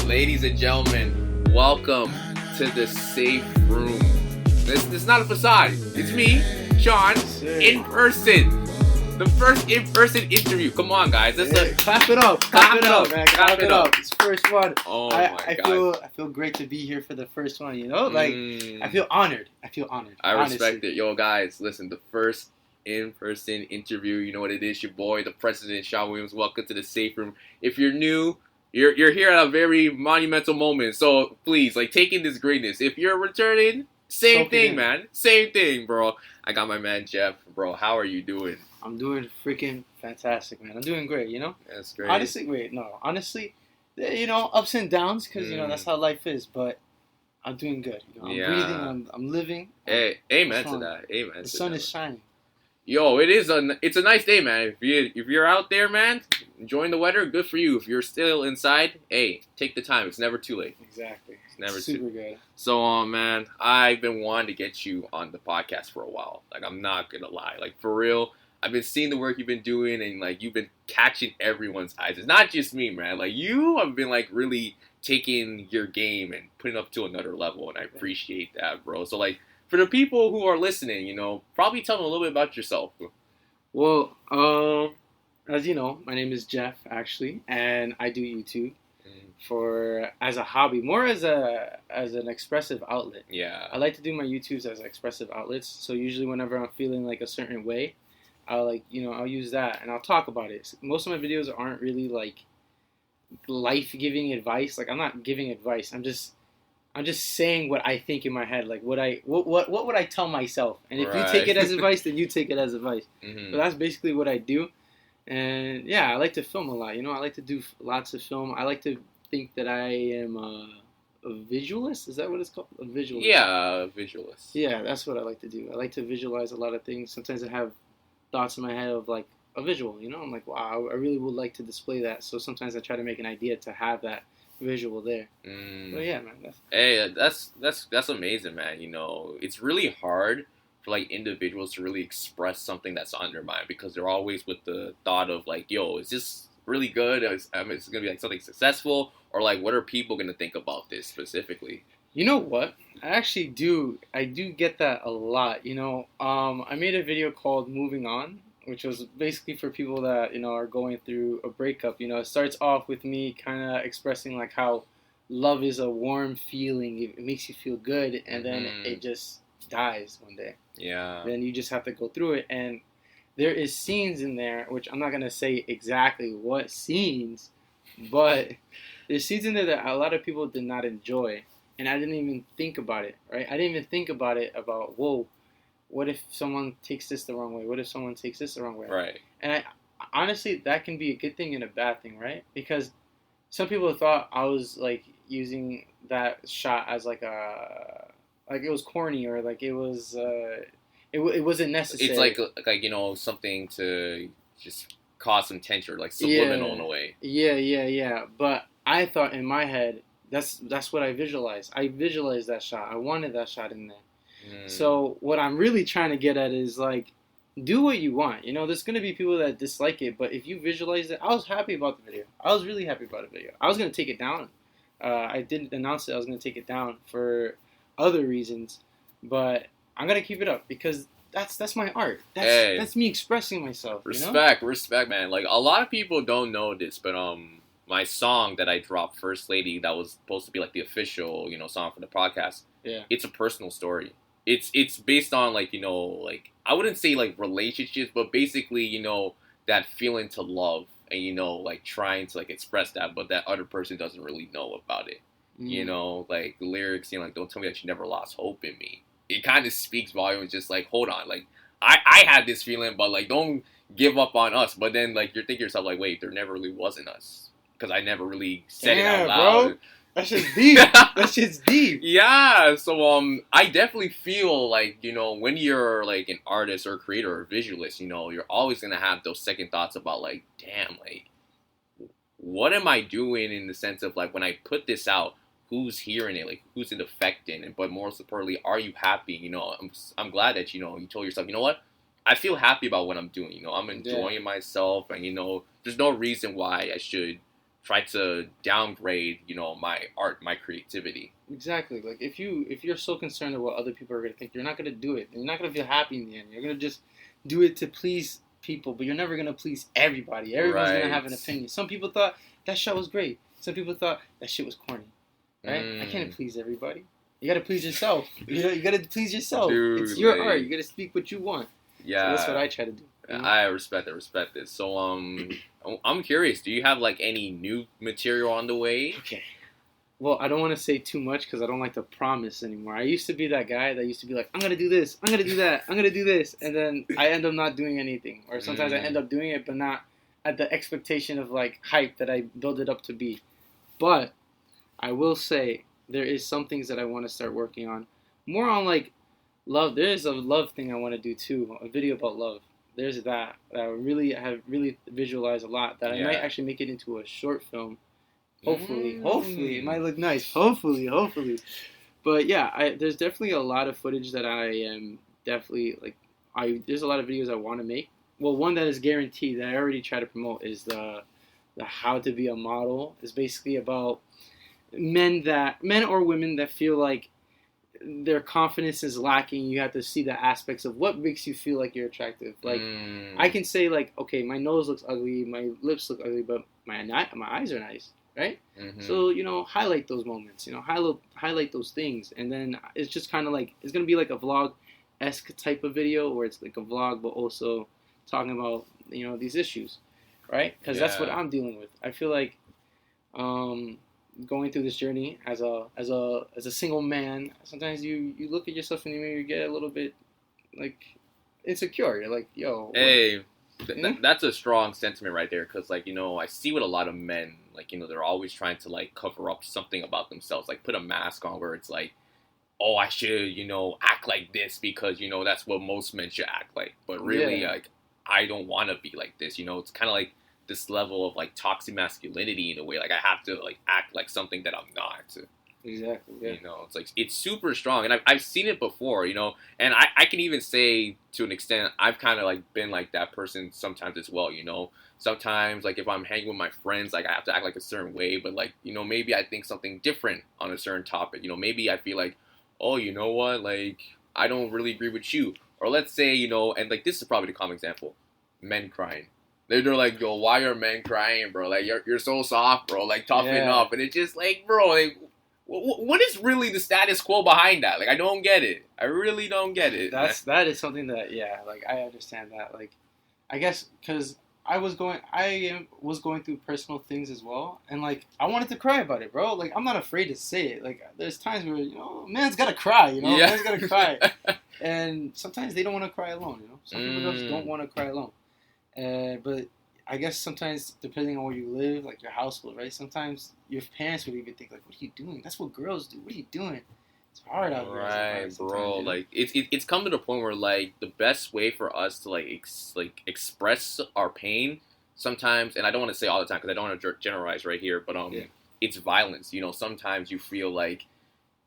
Ladies and gentlemen, welcome to the safe room. This is not a facade. It's me, Sean, in person. The first in-person interview. Come on, guys. Clap it up. Clap it up, man. Clap it up. It's first one. Oh my God. I feel great to be here for the first one, you know? Like, I feel honored. I respect it. Yo, guys, listen, the first in-person interview, you know what it is, your boy, the president, Sean Williams. Welcome to the safe room. If you're new, you're here at a very monumental moment. So please, like, take in this greatness. If you're returning, same thing, man. Same thing, bro. I got my man Jeff, bro. How are you doing? I'm doing freaking fantastic, man. I'm doing great, you know? That's great. Honestly, you know, ups and downs, because, you know, that's how life is, but I'm doing good. You know, I'm breathing, I'm living. Hey, amen to that. Amen. The sun is shining. Yo, it's a nice day, man. If you're out there, man, enjoying the weather, good for you. If you're still inside, hey, take the time. It's never too late. Exactly. It's never super good. So, man, I've been wanting to get you on the podcast for a while. Like, I'm not gonna lie. Like, for real, I've been seeing the work you've been doing, and like you've been catching everyone's eyes. It's not just me, man. Like, you have been like really taking your game and putting it up to another level, and I appreciate that, bro. So, like, for the people who are listening, you know, probably tell them a little bit about yourself. Well, as you know, my name is Jeff, actually, and I do YouTube as a hobby, more as an expressive outlet. Yeah. I like to do my YouTubes as expressive outlets. So usually whenever I'm feeling like a certain way, I'll use that and I'll talk about it. Most of my videos aren't really like life-giving advice. Like, I'm not giving advice. I'm just saying what I think in my head. Like, what would I tell myself? And if you take it as advice, then you take it as advice. Mm-hmm. So that's basically what I do. And yeah, I like to film a lot. You know, I like to do lots of film. I like to think that I am a visualist. Is that what it's called? A visualist. Yeah, a visualist. Yeah, that's what I like to do. I like to visualize a lot of things. Sometimes I have thoughts in my head of like a visual. You know, I'm like, wow, I really would like to display that. So sometimes I try to make an idea to have that visual there. But yeah, man. That's amazing, man. You know, it's really hard for like individuals to really express something that's on their mind, because they're always with the thought of like, yo, is this really good? Is it gonna be like something successful, or like, what are people gonna think about this specifically? You know what? I do get that a lot. You know, I made a video called "Moving On," which was basically for people that, you know, are going through a breakup. You know, it starts off with me kind of expressing like how love is a warm feeling. It makes you feel good, and then it just dies one day. Yeah. Then you just have to go through it, and there is scenes in there, which I'm not gonna say exactly what scenes, but there's scenes in there that a lot of people did not enjoy, and I didn't even think about it. Right? I didn't even think about it. About, whoa, what if someone takes this the wrong way? What if someone takes this the wrong way? Right. And honestly, that can be a good thing and a bad thing, right? Because some people thought I was like using that shot as like it was corny, or like it was it wasn't necessary. It's like you know, something to just cause some tension, or like subliminal in a way. Yeah. But I thought in my head, that's what I visualized. I visualized that shot. I wanted that shot in there. So what I'm really trying to get at is like, do what you want. You know, there's gonna be people that dislike it, but if you visualize it, I was happy about the video. I was really happy about the video. I was gonna take it down. I didn't announce it. I was gonna take it down for other reasons, but I'm gonna keep it up because that's my art. That's me expressing myself. Respect, man. Like, a lot of people don't know this, but my song that I dropped, First Lady, that was supposed to be like the official, you know, song for the podcast. Yeah, it's a personal story. It's based on, like, you know, like, I wouldn't say like relationships, but basically, you know, that feeling to love, and, you know, like trying to like express that, but that other person doesn't really know about it. You know, like the lyrics, you know, like, don't tell me that you never lost hope in me. It kind of speaks volumes. Just like, hold on, like I had this feeling, but like, don't give up on us. But then like, you're thinking to yourself like, wait, there never really wasn't us, because I never really said it out loud. Bro. That shit's deep. That shit's deep. Yeah. So I definitely feel like, you know, when you're like an artist or a creator or a visualist, you know, you're always gonna have those second thoughts about like, damn, like, what am I doing, in the sense of like, when I put this out, who's hearing it, like, who's it affecting, and but more importantly, are you happy? You know, I'm glad that, you know, you told yourself, you know what, I feel happy about what I'm doing. You know, I'm enjoying myself, and, you know, there's no reason why I should try to downgrade, you know, my art, my creativity. Exactly. Like if you're so concerned with what other people are gonna think, you're not gonna do it. And you're not gonna feel happy in the end. You're gonna just do it to please people, but you're never gonna please everybody. Everyone's gonna have an opinion. Some people thought that show was great. Some people thought that shit was corny. Right? I can't please everybody. You gotta please yourself. You gotta please yourself. Dude, it's your art. You gotta speak what you want. Yeah, so that's what I try to do. You know? I respect it. So I'm curious. Do you have like any new material on the way? Okay. Well, I don't want to say too much because I don't like to promise anymore. I used to be that guy that used to be like, I'm gonna do this, I'm gonna do that, I'm gonna do this, and then I end up not doing anything. Or sometimes I end up doing it, but not at the expectation of like hype that I build it up to be. But I will say there is some things that I want to start working on. More on like love. There is a love thing I want to do too. A video about love. There's that I have really visualized a lot. That I might actually make it into a short film. Hopefully it might look nice. Hopefully. But yeah, there's definitely a lot of footage that I am definitely like. There's a lot of videos I want to make. Well, one that is guaranteed that I already try to promote is the how to be a model. It's basically about men or women that feel like their confidence is lacking. You have to see the aspects of what makes you feel like you're attractive. Like I can say like, okay, my nose looks ugly, my lips look ugly, but my eyes are nice, right? So highlight those moments. Highlight those things, and then it's just kind of like it's gonna be like a vlog-esque type of video where it's like a vlog, but also talking about these issues, right? Because that's what I'm dealing with. I feel like going through this journey as a single man, sometimes you look at yourself in the mirror, you get a little bit like insecure. You're like, yo, hey, that's a strong sentiment right there, because like I see with a lot of men, like they're always trying to like cover up something about themselves, like put a mask on where it's like, oh, I should act like this because that's what most men should act like, but really like I don't want to be like this. It's kind of like this level of like toxic masculinity in a way. Like I have to like act like something that I'm not. Exactly. Yeah. It's like it's super strong, and I've seen it before. And I can even say to an extent I've kind of like been like that person sometimes as well. Sometimes like if I'm hanging with my friends, like I have to act like a certain way, but like maybe I think something different on a certain topic. Maybe I feel like, oh, you know what, like I don't really agree with you. Or let's say and like this is probably the common example, men crying. They're like, yo, why are men crying, bro? Like, you're so soft, bro. Like, toughen up. And it's just like, bro, like, what is really the status quo behind that? Like, I don't get it. I really don't get it. That is something that, like, I understand that. Like, I guess because I was going through personal things as well. And, like, I wanted to cry about it, bro. Like, I'm not afraid to say it. Like, there's times where, man's got to cry, Man's got to cry. And sometimes they don't want to cry alone, Some people just don't want to cry alone. But I guess sometimes, depending on where you live, like your household, right? Sometimes your parents would even think, like, what are you doing? That's what girls do. What are you doing? It's hard out here. Right, bro. Like, it's come to the point where, like, the best way for us to, like, express our pain sometimes, and I don't want to say all the time because I don't want to generalize right here, but it's violence. Sometimes you feel like,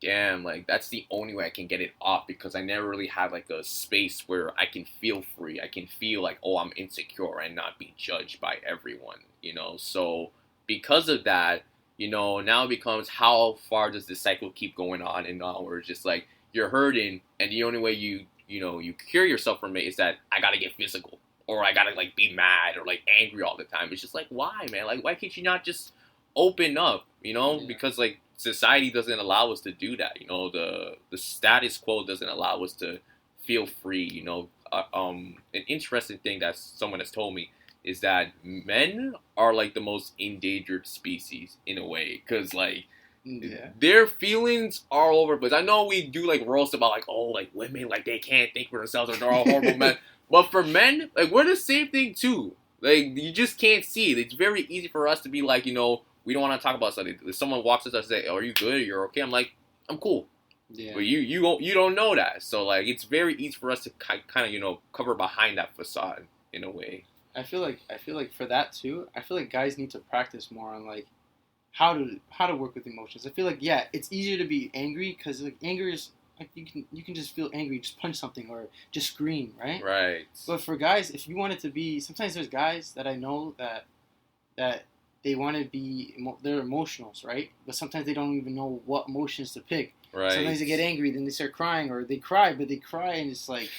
damn, like that's the only way I can get it off because I never really have like a space where I can feel free. I can feel like, oh, I'm insecure and not be judged by everyone, So because of that, now it becomes how far does this cycle keep going on and on where it's just like you're hurting and the only way you cure yourself from it is that I gotta get physical or I gotta like be mad or like angry all the time. It's just like, why, man? Like, why can't you not just open up, because like society doesn't allow us to do that. The status quo doesn't allow us to feel free. An interesting thing that someone has told me is that men are like the most endangered species in a way, because like their feelings are all over the place. I know we do like roast about like, oh, like women like they can't think for themselves or they're all horrible men, but for men, like we're the same thing too. Like you just can't see it. It's very easy for us to be like, we don't want to talk about something. If someone walks us and say, "Oh, are you good? You're okay?" I'm like, "I'm cool." Yeah. But you don't know that. So like, it's very easy for us to kind of cover behind that facade in a way. I feel like for that too. I feel like guys need to practice more on like how to work with emotions. I feel like it's easier to be angry because like anger is like you can just feel angry, just punch something or just scream, right? Right. But for guys, if you want it to be, sometimes there's guys that I know that they want to they're emotionals, right? But sometimes they don't even know what emotions to pick. Right. Sometimes they get angry, then they start crying, or they cry, but they cry and it's like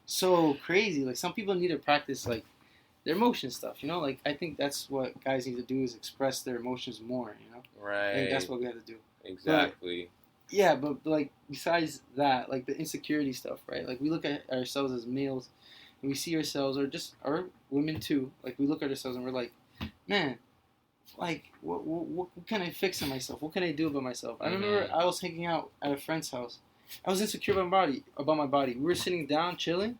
so crazy. Like some people need to practice like their emotion stuff, you know. Like I think that's what guys need to do is express their emotions more, you know. Right. I think that's what we have to do. Exactly. But like besides that, like the insecurity stuff, right? Like we look at ourselves as males, and we see ourselves, or women too. Like we look at ourselves and we're like, man, like what can I fix in myself? What can I do about myself? I remember I was hanging out at a friend's house. I was insecure about my body. We were sitting down chilling.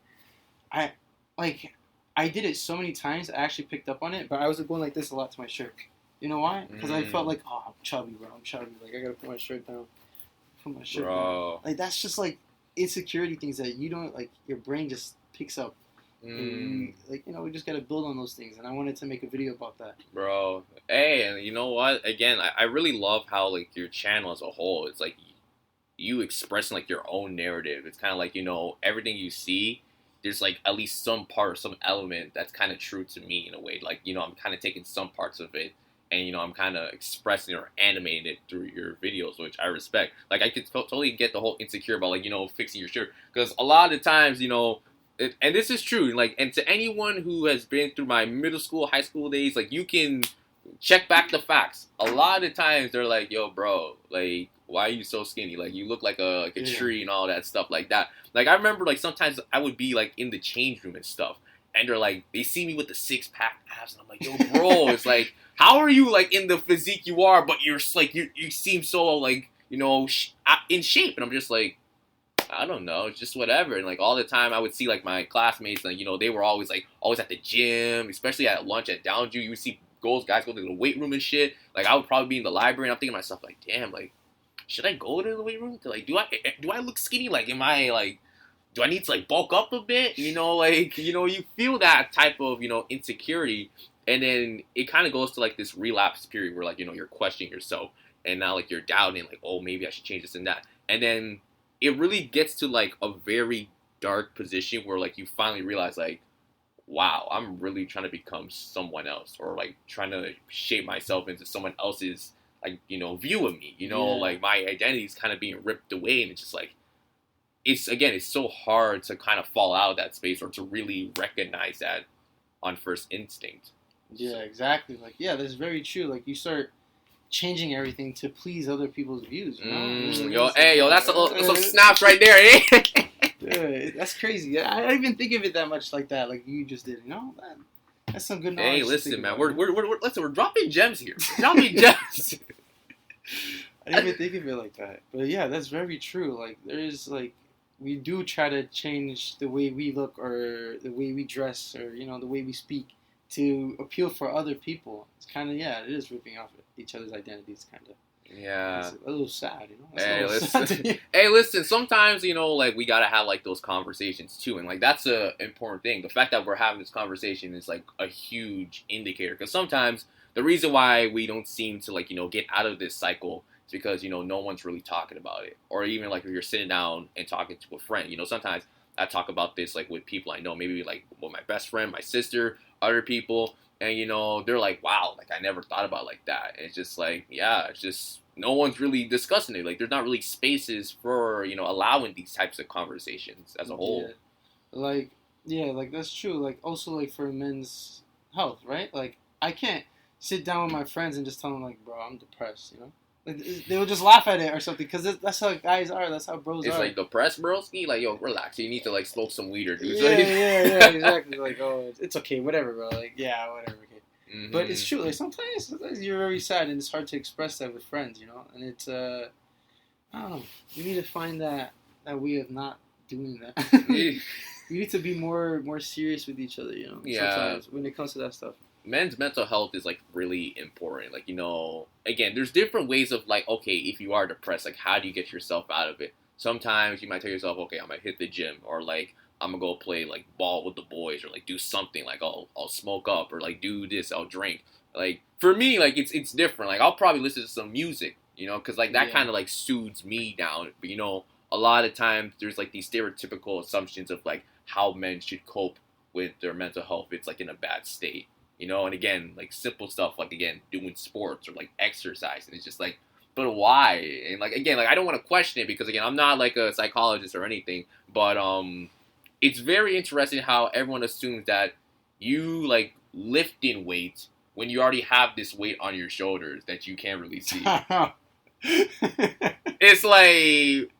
I did it so many times. I actually picked up on it, but I was going like this a lot to my shirt. You know why? Because I felt like, oh, I'm chubby, bro. I'm chubby. Like I gotta put my shirt down. Put my shirt down. Like that's just like insecurity things that you don't like. Your brain just picks up. And we just gotta build on those things. And I wanted to make a video about that, bro. Hey, and you know what? Again, I really love how like your channel as a whole. It's like you expressing like your own narrative. It's kind of like everything you see. There's like at least some part, some element that's kind of true to me in a way. Like I'm kind of taking some parts of it, and I'm kind of expressing or animating it through your videos, which I respect. Like I could totally get the whole insecure about like fixing your shirt, because a lot of the times and this is true. Like, and to anyone who has been through my middle school, high school days, like you can check back the facts. A lot of times they're like, "Yo, bro, like, why are you so skinny? Like, you look like a tree and all that stuff like that." Like, I remember like sometimes I would be like in the change room and stuff, and they're like, they see me with the 6-pack abs, and I'm like, "Yo, bro, it's like, how are you like in the physique you are, but you're like you seem so like in shape?" And I'm just like, I don't know, just whatever. And like all the time I would see like my classmates, like they were always at the gym, especially at lunch at Downju. You would see guys go to the weight room and shit. Like I would probably be in the library, and I'm thinking to myself like, damn, like should I go to the weight room? Like do I look skinny? Like am I like, do I need to like bulk up a bit? You feel that type of insecurity, and then it kind of goes to like this relapse period where like you're questioning yourself, and now like you're doubting like, oh, maybe I should change this and that, and then it really gets to like a very dark position where like you finally realize like, wow, I'm really trying to become someone else, or like trying to shape myself into someone else's like view of me. Like my identity is kind of being ripped away, and it's just like it's so hard to kind of fall out of that space or to really recognize that on first instinct. Yeah, exactly. Like that's very true. Like you start changing everything to please other people's views. That's some snaps right there, eh? Yeah, that's crazy. I don't even think of it that much like that, like you just did. That's some good knowledge. Hey, listen, man, we're dropping gems here. Dropping gems. I didn't even think of it like that, but yeah, that's very true. Like there's like we do try to change the way we look or the way we dress or the way we speak to appeal for other people. It's kind of it is ripping off each other's identities, kind of. Yeah, it's a little sad, Hey, listen. Hey, listen. Sometimes like we gotta have like those conversations too, and like that's a important thing. The fact that we're having this conversation is like a huge indicator, because sometimes the reason why we don't seem to like get out of this cycle is because no one's really talking about it, or even like if you're sitting down and talking to a friend. Sometimes I talk about this like with people I know, maybe like with my best friend, my sister, other people. And, they're like, wow, like, I never thought about it like that. And it's just like, yeah, it's just, no one's really discussing it. Like, there's not really spaces for, allowing these types of conversations as a whole. Like, that's true. Like, also, like, for men's health, right? Like, I can't sit down with my friends and just tell them, like, bro, I'm depressed, Like, they will just laugh at it or something, because that's how guys are. That's how bros are. It's like depressed, broski. Like, yo, relax. You need to like smoke some weed or do something. Yeah, exactly. Like, oh, it's okay, whatever, bro. Like, yeah, whatever. Okay. Mm-hmm. But it's true. Like sometimes you're very sad, and it's hard to express that with friends, And it's I don't know. We need to find that way of not doing that. We need to be more serious with each other, Yeah. Sometimes when it comes to that stuff. Men's mental health is like really important. Like, again, there's different ways of like, okay, if you are depressed, like how do you get yourself out of it? Sometimes you might tell yourself, okay, I'm gonna hit the gym, or like I'm gonna go play like ball with the boys, or like do something, like I'll smoke up, or like do this, I'll drink. Like for me, like it's different. Like I'll probably listen to some music, because like that kind of like soothes me down. But a lot of times there's like these stereotypical assumptions of like how men should cope with their mental health. It's like in a bad state. you know. And again, like simple stuff, like again, doing sports or like exercise, and it's just like, but why? And like again, like I don't want to question it because again, I'm not like a psychologist or anything, but it's very interesting how everyone assumes that you like lifting weight when you already have this weight on your shoulders that you can't really see. It's like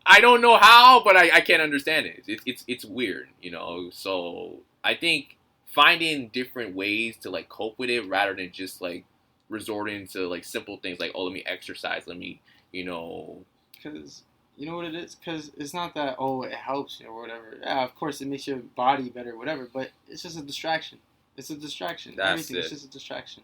I don't know how, but I can't understand it. It's weird, you know. So I think finding different ways to like cope with it rather than just like resorting to like simple things like, oh, let me exercise, let me, you know. Because you know what it is? Because it's not that, oh, it helps you or whatever. Yeah, of course it makes your body better, whatever, but it's just a distraction. It's a distraction. That's Everything is just a distraction.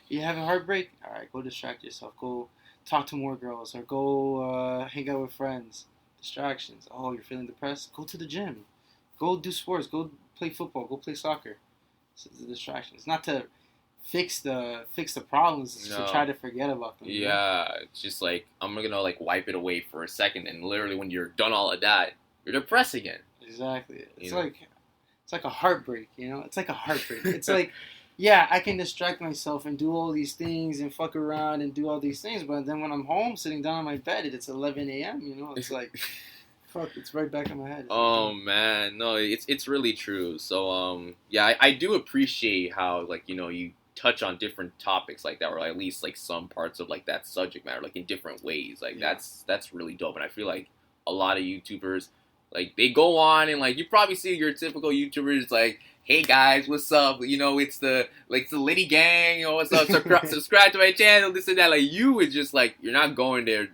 You have a heartbreak? All right, go distract yourself. Go talk to more girls or go hang out with friends. Distractions. Oh, you're feeling depressed? Go to the gym. Go do sports. Go play football. Go play soccer. It's a distraction. It's not to fix the problems. It's to try to forget about them. Yeah, it's just like I'm gonna like wipe it away for a second, and literally when you're done all of that, you're depressed again. Exactly. It's like a heartbreak. You know, it's like a heartbreak. It's like, yeah, I can distract myself and do all these things and fuck around and do all these things, but then when I'm home, sitting down on my bed, it's 11 a.m. You know, it's like, fuck, it's right back in my head. Oh man, no, it's really true. So yeah, I do appreciate how like you know you touch on different topics like that, or at least like some parts of like that subject matter, like in different ways. Like that's really dope, and I feel like a lot of YouTubers like they go on and like you probably see your typical YouTubers like, hey guys, what's up? You know, it's the Liddy gang. You know, what's up? Subscribe to my channel. This and that. Like you is just like you're not going there,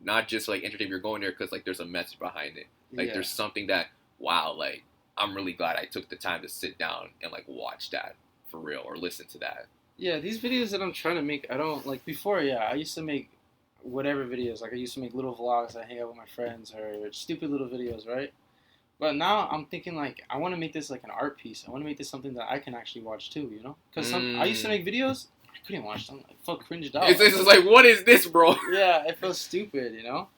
not just like entertain. You're going there because like there's a message behind it. Like there's something that wow, like I'm really glad I took the time to sit down and like watch that for real or listen to that. Yeah, these videos that I'm trying to make, I don't like before. Yeah, I used to make whatever videos. Like I used to make little vlogs. I hang out with my friends or stupid little videos, right? But now I'm thinking like I want to make this like an art piece. I want to make this something that I can actually watch too. You know, because I used to make videos. I couldn't watch them. I felt cringed out. It's like, what is this, bro? Yeah, it felt stupid. You know.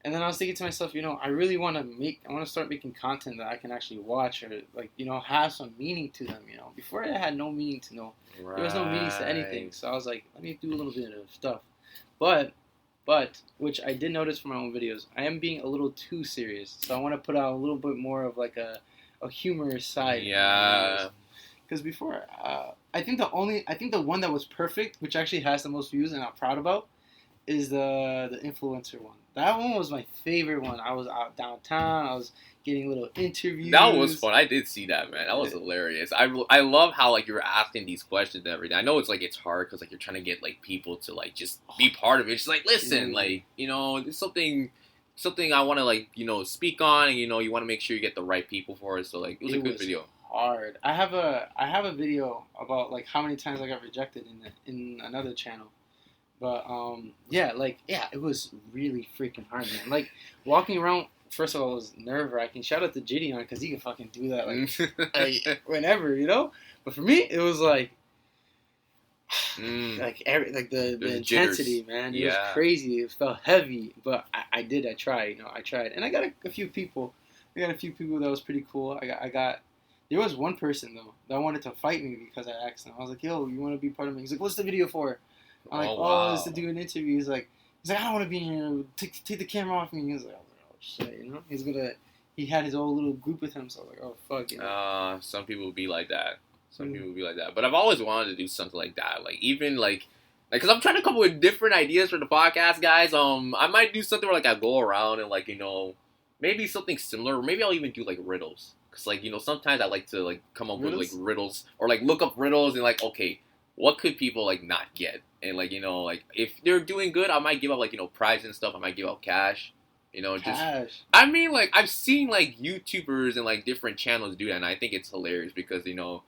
And then I was thinking to myself, you know, I really want to start making content that I can actually watch or like, you know, have some meaning to them. You know, before I had no meaning to know. Right. There was no meaning to anything. So I was like, let me do a little bit of stuff. But which I did notice from my own videos, I am being a little too serious. So I want to put out a little bit more of like a humorous side. Yeah. Because before, I think the one that was perfect, which actually has the most views and I'm proud about, is the influencer one. That one was my favorite one. I was out downtown. I was getting little interviews. That was fun. I did see that, man. That was hilarious. I love how like you were asking these questions and everything. I know it's like it's hard because like you're trying to get like people to like just be part of it. Just like listen, like you know, it's something I want to like you know speak on, and you know you want to make sure you get the right people for it. So like it was a good video. Hard. I have a video about like how many times I got rejected in another channel. But it was really freaking hard, man. Like walking around, first of all, it was nerve-wracking. Shout out to Gideon because he can fucking do that like whenever, you know. But for me, it was like the intensity, man. It was crazy. It felt heavy, but I tried, you know. I tried, and I got a few people. I got a few people that was pretty cool. I got. There was one person though that wanted to fight me because I asked him. I was like, "Yo, you want to be part of me?" He's like, "What's the video for?" I'm like, wow. It's to do an interview. He's like, I don't want to be in here. Take the camera off me. He's like, oh shit, you know. He had his own little group with him. So I was like, oh fuck. You know? Some people would be like that. But I've always wanted to do something like that. Like even like, cause I'm trying to come up with different ideas for the podcast, guys. I might do something where like I go around and like you know, maybe something similar. Or maybe I'll even do like riddles. Cause like you know, sometimes I like to like come up with like riddles or like look up riddles and like okay, what could people like not get? And like you know, like if they're doing good, I might give out like you know prizes and stuff. I might give out cash. You know, just I mean like I've seen like YouTubers and like different channels do that, and I think it's hilarious because you know,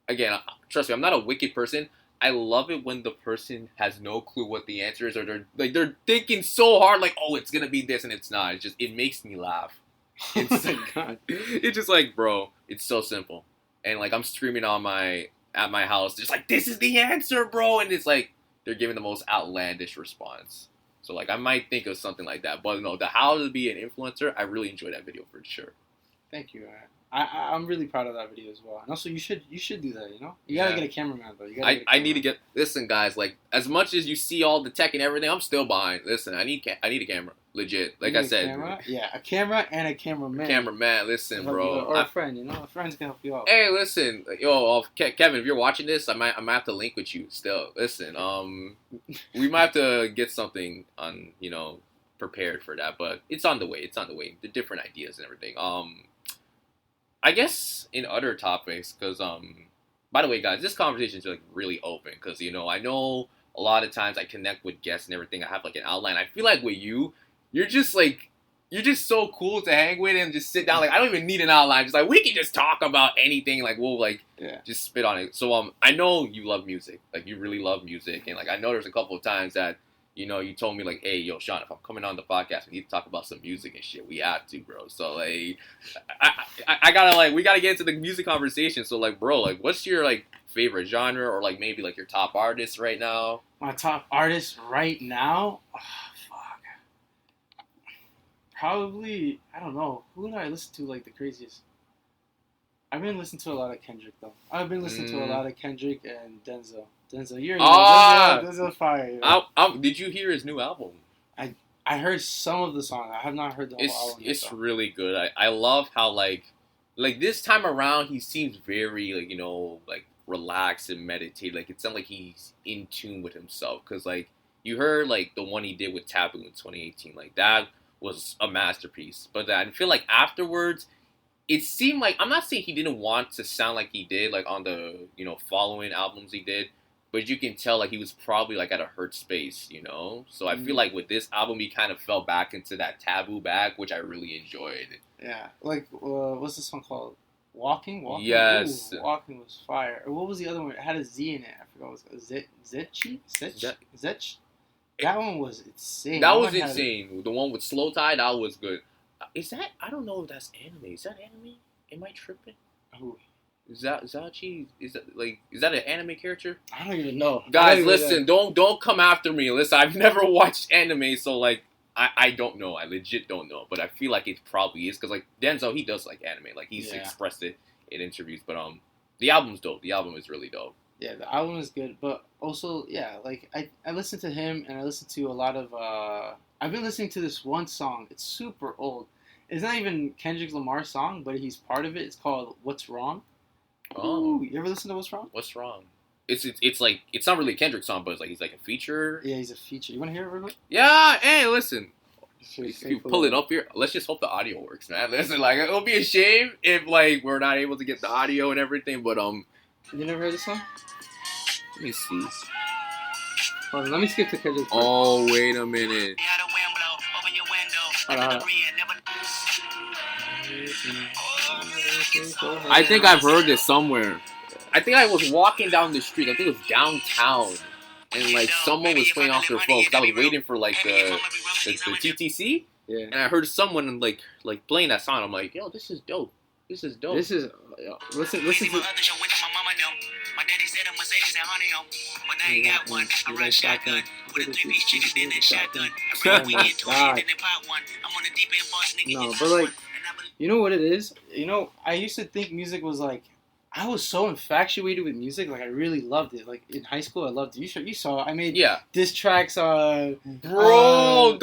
again, trust me, I'm not a wicked person. I love it when the person has no clue what the answer is, or they're thinking so hard, like oh it's gonna be this and it's not. It makes me laugh. It's it's just like bro, it's so simple, and like I'm screaming at my house, just like this is the answer, bro, and it's like. They're giving the most outlandish response. So, like, I might think of something like that. But, no, the how to be an influencer, I really enjoyed that video for sure. Thank you. I'm really proud of that video as well. And also, you should do that. You know, you gotta get a cameraman though. I need to get. Listen, guys. Like as much as you see all the tech and everything, I'm still behind. Listen, I need a camera. Legit. Like I said. A camera and a cameraman. Cameraman. Listen, bro. Or a friend. You know, a friend's gonna help you out. Hey, listen, Kevin, if you're watching this, I might have to link with you. Still, listen. We might have to get something on. Prepared for that, but it's on the way. It's on the way. The different ideas and everything. I guess in other topics, because by the way, guys, this conversation is like really open because I know a lot of times I connect with guests and everything. I have like an outline. I feel like with you're just so cool to hang with and just sit down. Like I don't even need an outline. Just like we can just talk about anything. Like we'll just spit on it. So I know you love music. Like you really love music, and like I know there's a couple of times that. You told me like, hey, yo, Sean, if I'm coming on the podcast, we need to talk about some music and shit. We have to, bro. So like, I gotta we gotta get into the music conversation. So like, bro, like, what's your like favorite genre or like maybe like your top artist right now? My top artist right now, fuck. Probably I don't know. Who do I listen to like the craziest? I've been listening to a lot of Kendrick though. I've been listening to a lot of Kendrick and Denzel. You're Denzel's fire. Did you hear his new album? I heard some of the songs. I have not heard the whole album. It's really good. I love how like this time around he seems very like relaxed and meditated. Like it sounds like he's in tune with himself. Cause like you heard like the one he did with Taboo in 2018. Like that was a masterpiece. But I feel like afterwards. It seemed like I'm not saying he didn't want to sound like he did like on the following albums he did, but you can tell like he was probably like at a hurt space, So I feel like with this album he kind of fell back into that Taboo bag, which I really enjoyed. Yeah, like what's this one called? Walking. Yes, Ooh, Walking was fire. Or what was the other one? It had a Z in it. I forgot. What it was Zetch. That one was insane. That was insane. The one with Slow Tie, that was good. Is that? I don't know if that's anime. Is that anime? Am I tripping? Who? Zachi? Is that an anime character? I don't even know. Guys, listen, don't come after me. Listen, I've never watched anime, so like I don't know. I legit don't know, but I feel like it probably is because like Denzel, he does like anime. Like he's expressed it in interviews. But the album's dope. The album is really dope. Yeah, the album is good, but also like I listen to him and I listen to a lot of I've been listening to this one song. It's super old. It's not even Kendrick Lamar's song, but he's part of it. It's called "What's Wrong." Oh, ooh, you ever listen to "What's Wrong"? What's Wrong? It's like it's not really a Kendrick song, but it's like he's like a feature. Yeah, he's a feature. You want to hear it real quick? Yeah. Hey, listen. If you pull it up here, let's just hope the audio works, man. Listen, like it'll be a shame if like we're not able to get the audio and everything, but You never heard this song? Let me see. Hold on, let me skip to Kendrick. Oh, wait a minute. I think I've heard this somewhere. I think I was walking down the street. I think it was downtown, and like someone was playing off their phone. Cause I was waiting for like the TTC, and I heard someone like playing that song. I'm like, yo, this is dope. This is dope. This is listen to. My daddy said a Mercedes and honey home. But now you got one. I run shotgun. With a 3-piece chicken, then a shotgun. I bring weed into it, then they pop one. I'm on the deep end boss nigga. No, but like, you know what it is? I used to think music was like, I was so infatuated with music. Like, I really loved it. Like, in high school, I loved it. You saw, I made diss tracks on... Bro,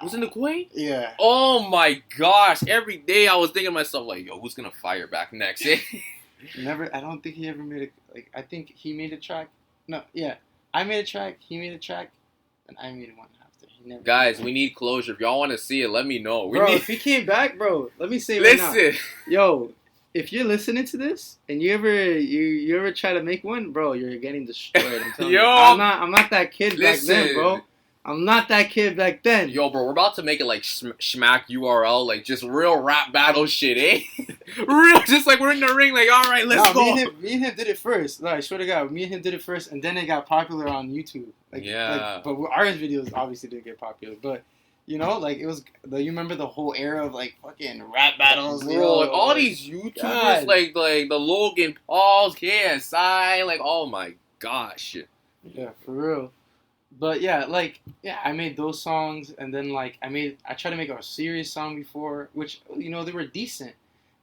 was in the Quay? Yeah. Oh my gosh. Every day I was thinking to myself, like, yo, who's gonna fire back next? I don't think he ever made I think he made a track. No, yeah. I made a track, he made a track, and I made one after. He never Guys, we need closure. If y'all want to see it, let me know. If he came back, bro, let me say right now. Listen. Yo, if you're listening to this and you ever try to make one, bro, you're getting destroyed. I'm telling you. I'm not that kid back then, bro. I'm not that kid back then. Yo, bro, we're about to make it like Schmack URL, like just real rap battle shit, eh? Real, just like we're in the ring, like, all right, let's go. Me and him did it first. No, I swear to God, me and him did it first, and then it got popular on YouTube. But our videos obviously didn't get popular. But, it was, you remember the whole era of, like, fucking rap battles? Bro, like, all these YouTubers, like the Logan Pauls, KSI, like, oh my gosh. Yeah, for real. But I made those songs, and then I tried to make a serious song before, which they were decent,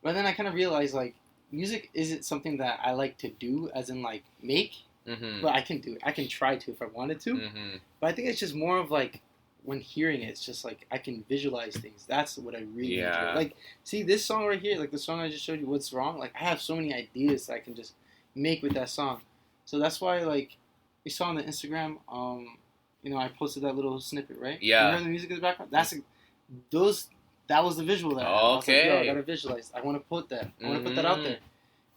But then I kind of realized like music isn't something that I like to do, as in like make. Mm-hmm. But I can do it. I can try to if I wanted to. Mm-hmm. But I think it's just more of like when hearing it, it's just like I can visualize things. That's what I really enjoy. Like, see this song right here, like the song I just showed you, What's Wrong? Like I have so many ideas that I can just make with that song. So that's why like you saw on the Instagram, I posted that little snippet, right? Yeah. You heard the music in the background? That was the visual that I had. I was like, yo, I gotta visualize. I want to put that. I want to put that out there.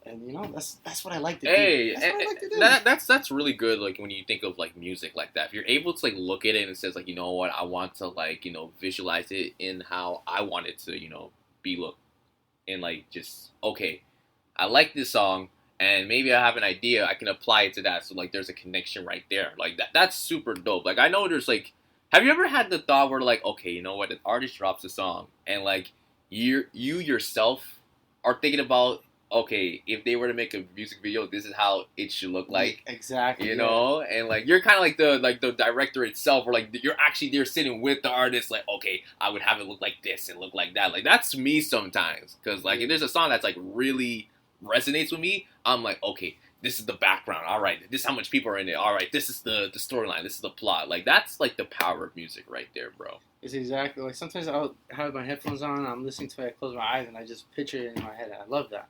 And that's what I like to do. That's what I like to do. That's really good. Like when you think of like music like that, if you're able to like look at it and it says like, you know what, I want to like visualize it in how I want it to be look, and like just okay, I like this song and maybe I have an idea I can apply it to that. So like there's a connection right there. Like that's super dope. Like I know there's like, have you ever had the thought where like, okay, you know what, an artist drops a song and like you yourself are thinking about, okay, if they were to make a music video, this is how it should look like. Exactly. And like you're kind of like the director itself, or like you're actually there sitting with the artist, like, okay, I would have it look like this and look like that. Like that's me sometimes, because like if there's a song that's like really resonates with me, I'm like, okay, this is the background. All right, this is how much people are in it. All right, this is the storyline. This is the plot. Like that's like the power of music right there, bro. It's exactly like sometimes I'll have my headphones on, I'm listening to it, I close my eyes, and I just picture it in my head. I love that.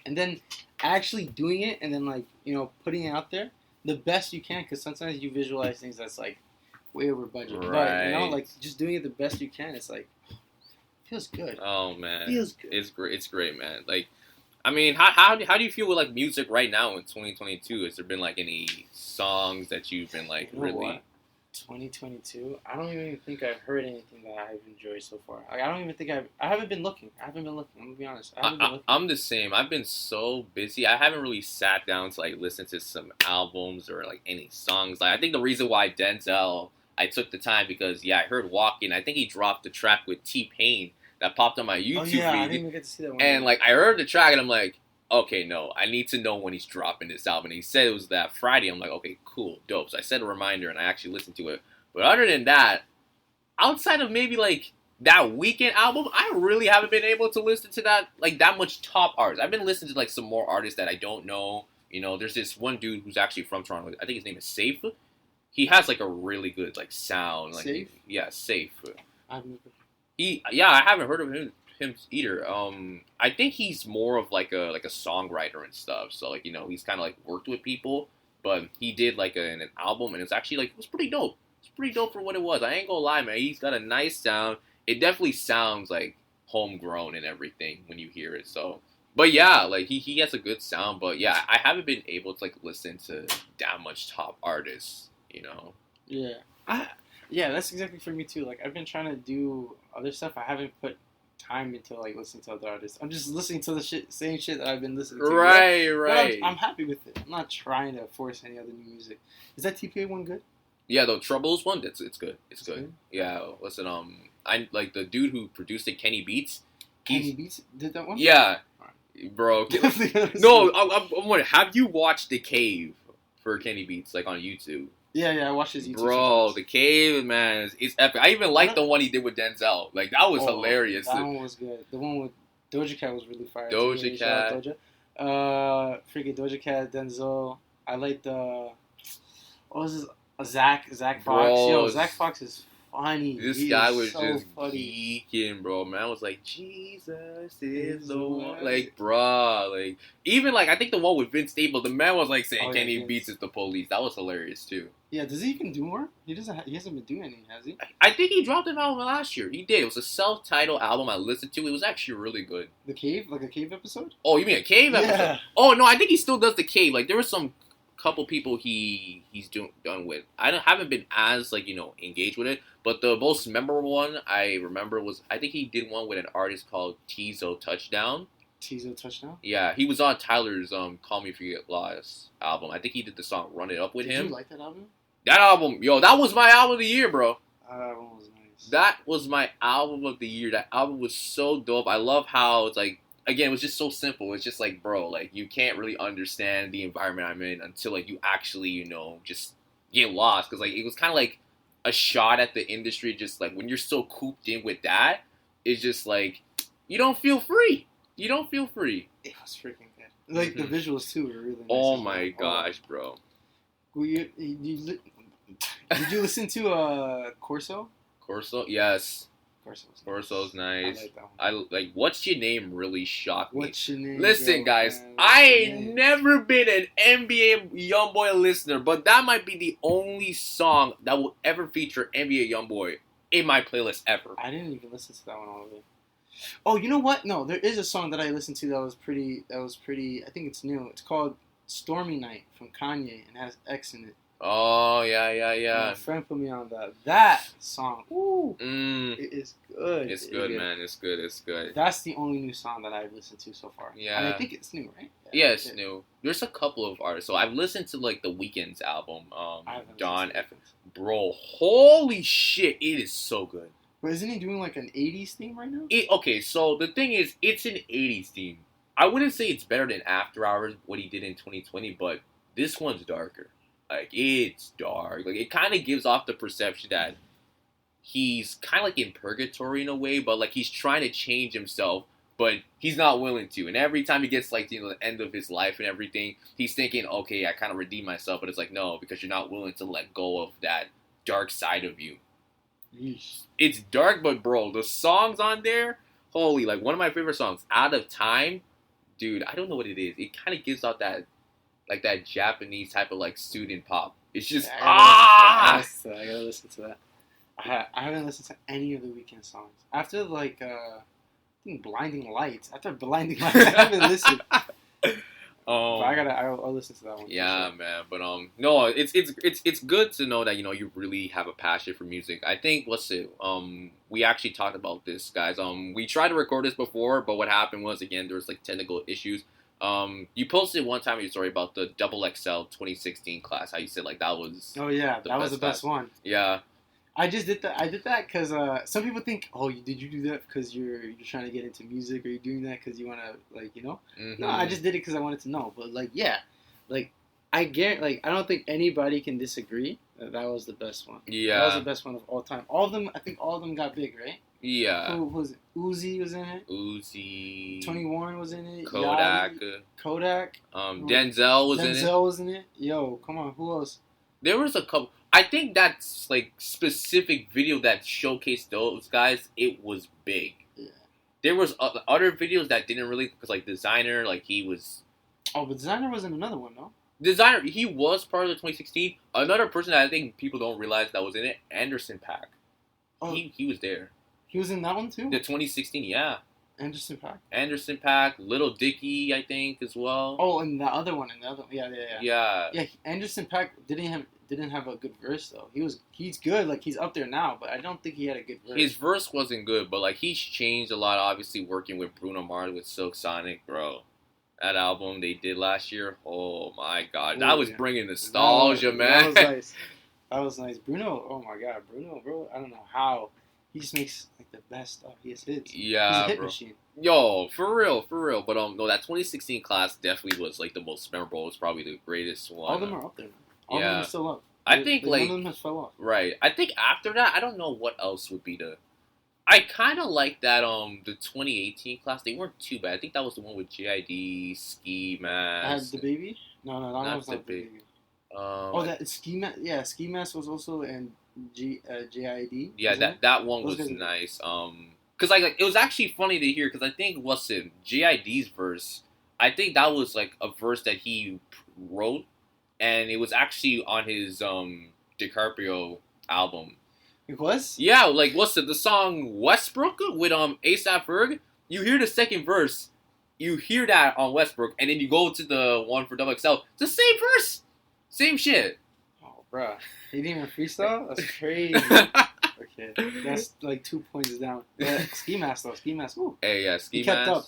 And then actually doing it, and then like putting it out there the best you can, because sometimes you visualize things that's like way over budget. Right. But like just doing it the best you can, it's like feels good. Oh man, feels good. It's great. It's great, man. Like, I mean, how do you feel with like music right now in 2022? Has there been like any songs that you've been like really? What? 2022. I don't even think I've heard anything that I've enjoyed so far. Like, I don't even think I haven't been looking. I'm gonna be honest. I'm the same. I've been so busy. I haven't really sat down to like listen to some albums or like any songs. Like I think the reason why Denzel, I took the time because I heard Walking. I think he dropped the track with T-Pain that popped on my YouTube feed. I didn't even get to see that one. And like I heard the track and I'm like, okay, no, I need to know when he's dropping this album. And he said it was that Friday. I'm like, okay, cool, dope. So I set a reminder and I actually listened to it. But other than that, outside of maybe like that Weekend album, I really haven't been able to listen to that much top artists. I've been listening to like some more artists that I don't know. There's this one dude who's actually from Toronto. I think his name is Safe. He has like a really good like sound. Like, Safe? Yeah, Safe. I've never. I haven't heard of him either. I think he's more of like a songwriter and stuff. So like he's kind of like worked with people, but he did like an album and it's actually like it was pretty dope. It's pretty dope for what it was. I ain't gonna lie, man. He's got a nice sound. It definitely sounds like homegrown and everything when you hear it. So, but yeah, like he has a good sound. But yeah, I haven't been able to like listen to that much top artists. Yeah. Yeah, that's exactly for me too. Like I've been trying to do other stuff. I haven't put time into like listening to other artists. I'm just listening to the same shit that I've been listening to. Right. I'm happy with it. I'm not trying to force any other new music. Is that TPA one good? Yeah, the Troubles one, it's good. It's good. Yeah, listen, I like the dude who produced it, Kenny Beats. Kenny Beats did that one? Yeah, bro. No, I'm wondering, have you watched The Cave for Kenny Beats, like on YouTube? Yeah, I watched his YouTube. Bro, sometimes. The Cave, man, is epic. I even liked the one he did with Denzel. Like, that was hilarious. That one was good. The one with Doja Cat was really fire. Doja Cat. Freaking Doja Cat, Denzel. I like what was his? Zach Fox. Bro, Yo, Zach Fox is funny. This guy was so just funny. Geeking, bro. Man, I was like, Jesus is the one. Like, bro, like even like I think the one with Vince Staples, the man was like saying Kenny Beats is the police. That was hilarious too. Yeah, does he even do more? He doesn't. He hasn't been doing anything, has he? I think he dropped an album last year. He did. It was a self-titled album. I listened to. It was actually really good. The Cave, like a Cave episode? Oh, you mean a Cave episode? Yeah. Oh no, I think he still does the Cave. Like there was some couple people he's done with. I haven't been as like engaged with it, but the most memorable one I remember was I think he did one with an artist called Tizo Touchdown. Tizo Touchdown? Yeah, he was on Tyler's Call Me If You Get Lost album. I think he did the song Run It Up with him. Did you like that album? That album, that was my album of the year, bro. That album was nice. That was my album of the year. That album was so dope. I love how it's like, again, it was just so simple. It's just like, bro, like you can't really understand the environment I'm in until like you actually, just get lost. Because like it was kind of like a shot at the industry. Just like when you're so cooped in with that, it's just like you don't feel free. Yeah. You don't feel free. It was freaking good. Like the visuals too were really nice. Oh as my well. gosh, bro. Did you listen to Corso? Corso, yes. Nice. Corso's nice. I like that one. I like What's Your Name really shocked me. What's your name? Listen, guys, girlfriend? I What's your ain't name? never been an NBA YoungBoy listener, but that might be the only song that will ever feature NBA YoungBoy in my playlist ever. I didn't even listen to that one all the way. Oh, you know what? No, there is a song that I listened to that was pretty. I think it's new. It's called "Stormy Night" from Kanye and has X in it. Oh, yeah. My friend put me on that. That song, ooh, Mm, it is good. it's good, man. It's good. That's the only new song that I've listened to so far. Yeah. And I think it's new, right? Yeah, it's new. There's a couple of artists. So I've listened to like the Weeknd's album, I haven't Dawn listened F. to it. Bro, holy shit, it is so good. But isn't he doing like an 80s theme right now? Okay, so the thing is, it's an 80s theme. I wouldn't say it's better than After Hours, what he did in 2020, but this one's darker. Like, it's dark. Like, it kind of gives off the perception that he's kind of like in purgatory in a way, but like he's trying to change himself, but he's not willing to. And every time he gets like the end of his life and everything, he's thinking, okay, I kind of redeemed myself, but it's like, no, because you're not willing to let go of that dark side of you. Yeesh. It's dark, but bro, the songs on there, holy, like one of my favorite songs, Out of Time, dude, I don't know what it is. It kind of gives out that, like that Japanese type of like student pop. It's just, I gotta listen to that. I haven't listened to any of the Weeknd songs. After like, I think Blinding Lights. After Blinding Lights, I haven't listened. But I'll listen to that one. Yeah, sure. man. But no, it's good to know that you really have a passion for music. I think we actually talked about this, guys. We tried to record this before, but what happened was again there was like technical issues. You posted one time in your story about the Double XL 2016 class. How you said like that was. Oh yeah, that was the best one. Yeah. I did that because some people think, oh, did you do that because you're trying to get into music, or you're doing that because you want to Mm-hmm. No, I just did it because I wanted to know. But like, yeah, like I guarantee, like I don't think anybody can disagree that was the best one. Yeah. That was the best one of all time. All of them, I think all of them got big, right? Yeah. Who was it? Uzi was in it. Uzi. 21 was in it. Kodak. Kodak. Denzel was in it. Denzel was in it. Yo, come on, who else? There was a couple. I think that's like specific video that showcased those guys. It was big. Yeah. There was other videos that didn't really, because like Designer, like he was. Oh, but Designer was in another one, no? Designer, he was part of the 2016. Another person that I think people don't realize that was in it, Anderson .Paak. Oh, He was there. he was in that one too. The 2016, yeah. Anderson .Paak. Anderson .Paak, Little Dicky, I think as well. Oh, and the other one, yeah. Yeah. Anderson .Paak didn't have a good verse though. He's good, like he's up there now, but I don't think he had a good verse. His verse wasn't good, but like he's changed a lot. Obviously, working with Bruno Mars with Silk Sonic, bro. That album they did last year, oh my god, that was bringing nostalgia, man. That was nice. Bruno, oh my god, Bruno, bro. I don't know how he just makes like the best stuff. He has hits. Yeah, he's a hit bro. machine. Yo, for real. But no, that 2016 class definitely was like the most memorable. It was probably the greatest one. All of them are up there. All of them are still up. I think like none of them has fell off. Right. I think after that, I don't know what else would be the. I kind of like that. The 2018 class. They weren't too bad. I think that was the one with JID, Ski Mask. Had the baby? No, that was not the baby. That Ski Mask. Yeah, Ski Mask was also in JID. Yeah, that one was nice. Cause like it was actually funny to hear. Cause I think JID's verse. I think that was like a verse that he wrote, and it was actually on his DiCaprio album. It was? Yeah, like the song Westbrook with A$AP Ferg? You hear the second verse, you hear that on Westbrook, and then you go to the one for Double XL. It's the same verse, same shit. Oh, bruh, he didn't even freestyle. That's crazy. Okay, that's like 2 points down. Yeah, Ski Mask though, Ski Mask. Ooh. Hey, yeah, Ski Mask. He kept up.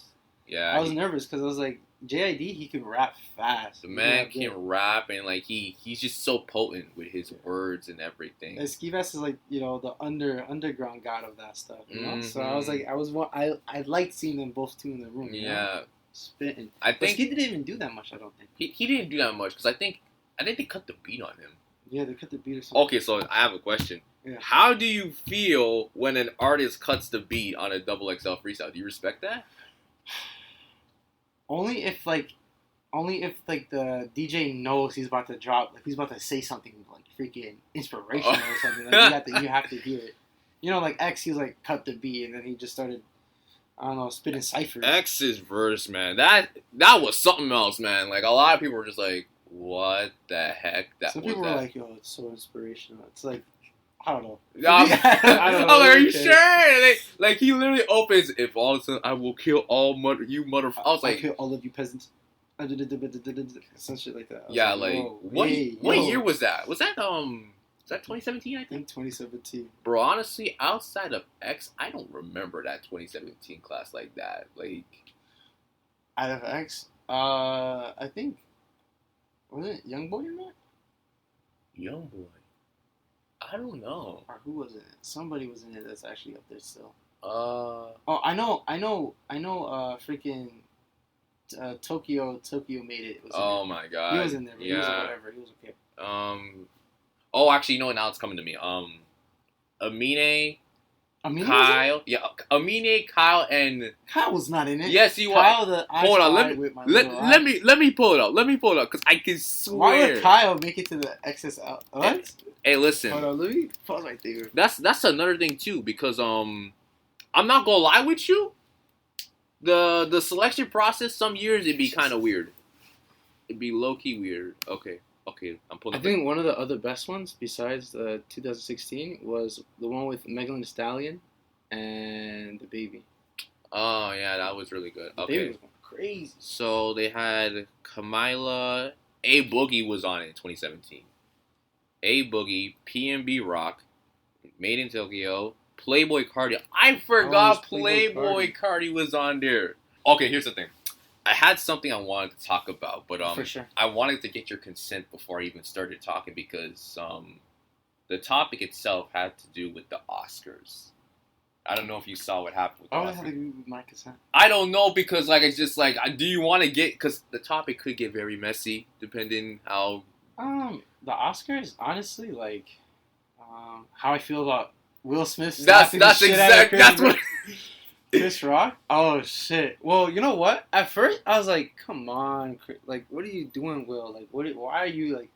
Yeah, I was nervous because I was like, JID, he can rap fast. The man can rap, and like he's just so potent with his words and everything. And Ski Mask is like the underground god of that stuff, you know. So I was like, I liked seeing them both two in the room. You know? Spitting. I think he didn't even do that much. I don't think he didn't do that much because I think they cut the beat on him. Yeah, they cut the beat or something. Okay, so I have a question. Yeah. How do you feel when an artist cuts the beat on a Double XL freestyle? Do you respect that? Only if like the DJ knows he's about to drop, like he's about to say something like freaking inspirational or something. Like you have to hear it. You know, like X, he was like cut the beat and then he just started, I don't know, spitting ciphers. X's verse, man, that was something else, man. Like a lot of people were just like, "What the heck?" Some people were like, "Yo, it's so inspirational." It's like, I don't know. I don't know. I'm like, are you sure? Like he literally opens, "If all of a sudden I will kill all you mother." I was like, I'll kill all of you peasants. Some shit like that. Yeah, like what year was that? Was that 2017? I think 2017. Bro, honestly, outside of X, I don't remember that 2017 class like that. Like out of X, I think was it Youngboy in that? Youngboy. I don't know. Or who was it? Somebody was in it that's actually up there still. Oh, I know. Freaking Tokyo made it. Oh my god. He was in there. But yeah. He was whatever. He was okay. Oh, actually, you know what? Now it's coming to me. Amine, Kyle. Yeah, Amine, Kyle, and Kyle was not in it. Yes, he was. Hold on, let me pull it up. Let me pull it up because I can swear. Why would Kyle make it to the XSL? What? Hey, listen. Hold on, let me pause right there. That's another thing too because I'm not gonna lie with you. The selection process some years it'd be kind of weird. It'd be low key weird. Okay, I'm pulling. I think one of the other best ones besides 2016 was the one with Megan Thee Stallion and the baby. Oh yeah, that was really good. The baby was going crazy. So they had Kamila. A Boogie was on it in 2017. A Boogie, PNB Rock, Made in Tokyo, Playboy Cardi. I forgot Playboy Cardi was on there. Okay, here's the thing. I had something I wanted to talk about, but for sure. I wanted to get your consent before I even started talking because the topic itself had to do with the Oscars. I don't know if you saw what happened with the Oscars. I had to do with my consent. I don't know because like it's just like do you want to get because the topic could get very messy depending how. The Oscars, honestly, like how I feel about Will Smith. That's what. Chris Rock? Oh shit! Well, you know what? At first, I was like, "Come on, like, what are you doing, Will? Like, why are you like,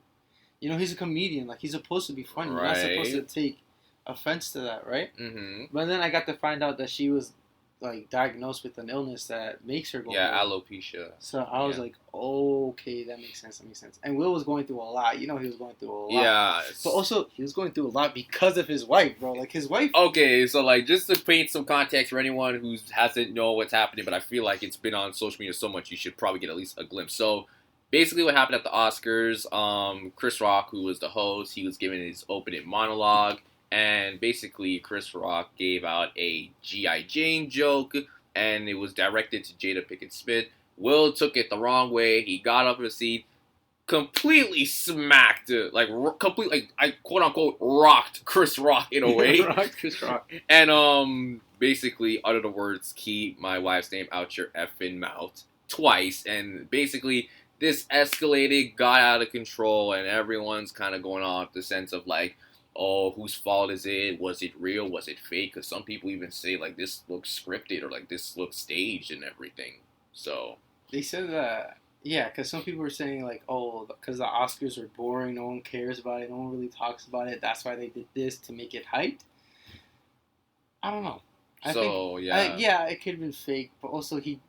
you know, he's a comedian. Like, he's supposed to be funny. Right. You're not supposed to take offense to that, right?" Mm-hmm. But then I got to find out that she was like diagnosed with an illness that makes her go. Yeah, alopecia. So I was like, okay, that makes sense. And Will was going through a lot. You know, he was going through a lot. Yeah. But also, he was going through a lot because of his wife, bro. Like, his wife. Okay, so, like, just to paint some context for anyone who hasn't know what's happening, but I feel like it's been on social media so much, you should probably get at least a glimpse. So, basically what happened at the Oscars, Chris Rock, who was the host, he was giving his opening monologue, and basically Chris Rock gave out a G.I. Jane joke, and it was directed to Jada Pinkett Smith. Will took it the wrong way. He got up in his seat, completely smacked it, I quote unquote rocked Chris Rock in a way. Rocked Chris Rock. And basically uttered the words, "Keep my wife's name out your effing mouth," twice. And basically this escalated, got out of control, and everyone's kind of going off the sense of like, oh, whose fault is it? Was it real? Was it fake? Because some people even say like this looks scripted or like this looks staged and everything. So they said that, yeah, because some people were saying like, oh, because the Oscars are boring, no one cares about it, no one really talks about it. That's why they did this to make it hyped. I don't know. I think it could have been fake, but also he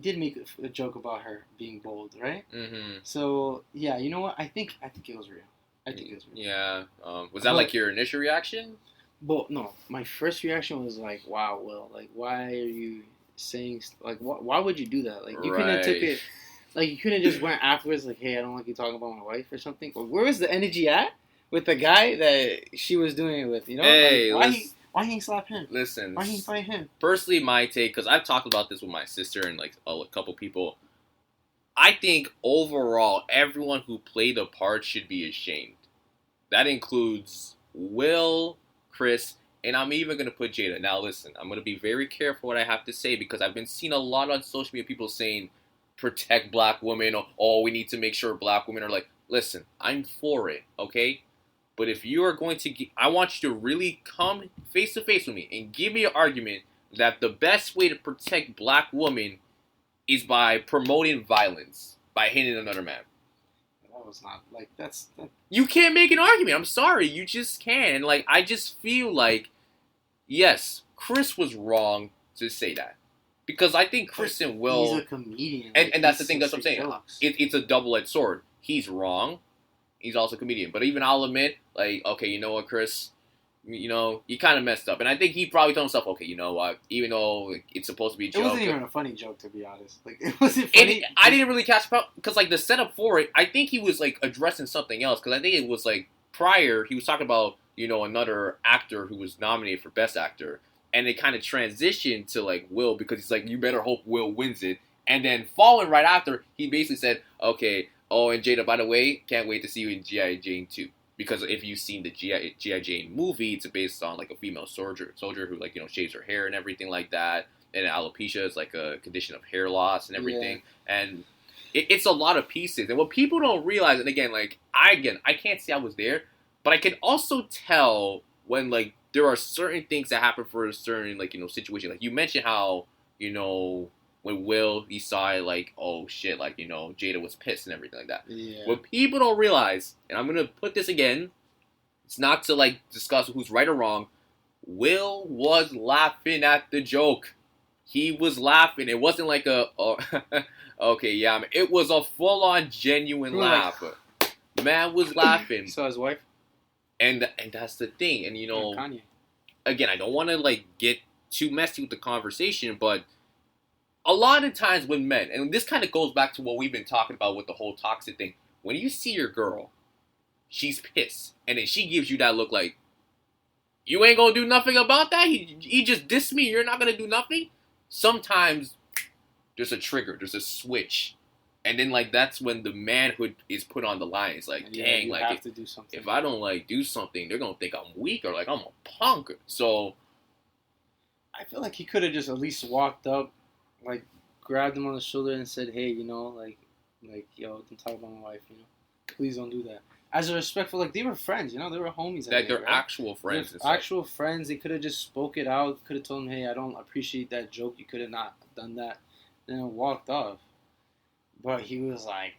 did make a joke about her being bold, right? Mm-hmm. So yeah, you know what? I think it was real. Yeah. Was that like your initial reaction? Well, no. My first reaction was like, "Wow, Will. Like, why are you saying like why would you do that? Like, you couldn't have took it. Like, you couldn't just went afterwards like, hey, I don't like you talking about my wife or something. Or where was the energy at with the guy that she was doing it with? You know, hey, like, why he ain't slap him? Listen, why he ain't fight him? Personally, my take, because I've talked about this with my sister and like a couple people. I think overall, everyone who played the part should be ashamed. That includes Will, Chris, and I'm even going to put Jada. Now, listen, I'm going to be very careful what I have to say because I've been seeing a lot on social media people saying, protect black women, or, oh, we need to make sure black women are like, listen, I'm for it, okay? But if you are going to, I want you to really come face to face with me and give me an argument that the best way to protect black women is by promoting violence, by hitting another man. That was not like that. You can't make an argument. I'm sorry, you just can't. And like, I just feel like, yes, Chris was wrong to say that, because I think Chris and Will. He's a comedian, and that's the thing. That's what I'm saying. Jokes. It's a double-edged sword. He's wrong. He's also a comedian. But even I'll admit, like, okay, you know what, Chris? You know, you kind of messed up. And I think he probably told himself, okay, you know what? Even though it's supposed to be a joke. It wasn't even a funny joke, to be honest. Like, it wasn't funny. I didn't really catch about, because, like, the setup for it, I think he was, like, addressing something else. Because I think it was, like, prior, he was talking about, you know, another actor who was nominated for Best Actor. And it kind of transitioned to, like, Will, because he's like, you better hope Will wins it. And then following right after, he basically said, okay, oh, and Jada, by the way, can't wait to see you in G.I. Jane 2. Because if you've seen the G.I. Jane movie, it's based on, like, a female soldier who, like, you know, shaves her hair and everything like that. And alopecia is, like, a condition of hair loss and everything. Yeah. And it's a lot of pieces. And what people don't realize, and again, like, I can't say I was there, but I can also tell when, like, there are certain things that happen for a certain, like, you know, situation. Like, you mentioned how, you know, when Will, he saw it, like, oh, shit, like, you know, Jada was pissed and everything like that. Yeah. What people don't realize, and I'm going to put this again, it's not to, like, discuss who's right or wrong. Will was laughing at the joke. He was laughing. It wasn't like okay, yeah, I mean, it was a full-on genuine laugh. Like, man was laughing. So his wife? And that's the thing. And, you know, again, I don't want to, like, get too messy with the conversation, but a lot of times when men, and this kind of goes back to what we've been talking about with the whole toxic thing, when you see your girl, she's pissed, and then she gives you that look like, you ain't gonna do nothing about that? He just dissed me, you're not gonna do nothing? Sometimes there's a trigger, there's a switch. And then, like, that's when the manhood is put on the line. It's like, yeah, dang, like, if I don't, like, do something, they're gonna think I'm weak or, like, I'm a punk. So I feel like he could have just at least walked up, like, grabbed him on the shoulder and said, hey, you know, like, yo, don't talk about my wife, you know. Please don't do that. As a respectful, like, they were friends, you know, they were homies. Like, they're actual friends. Actual friends. They could have just spoke it out. Could have told him, hey, I don't appreciate that joke. You could have not done that. Then walked off. But he was like,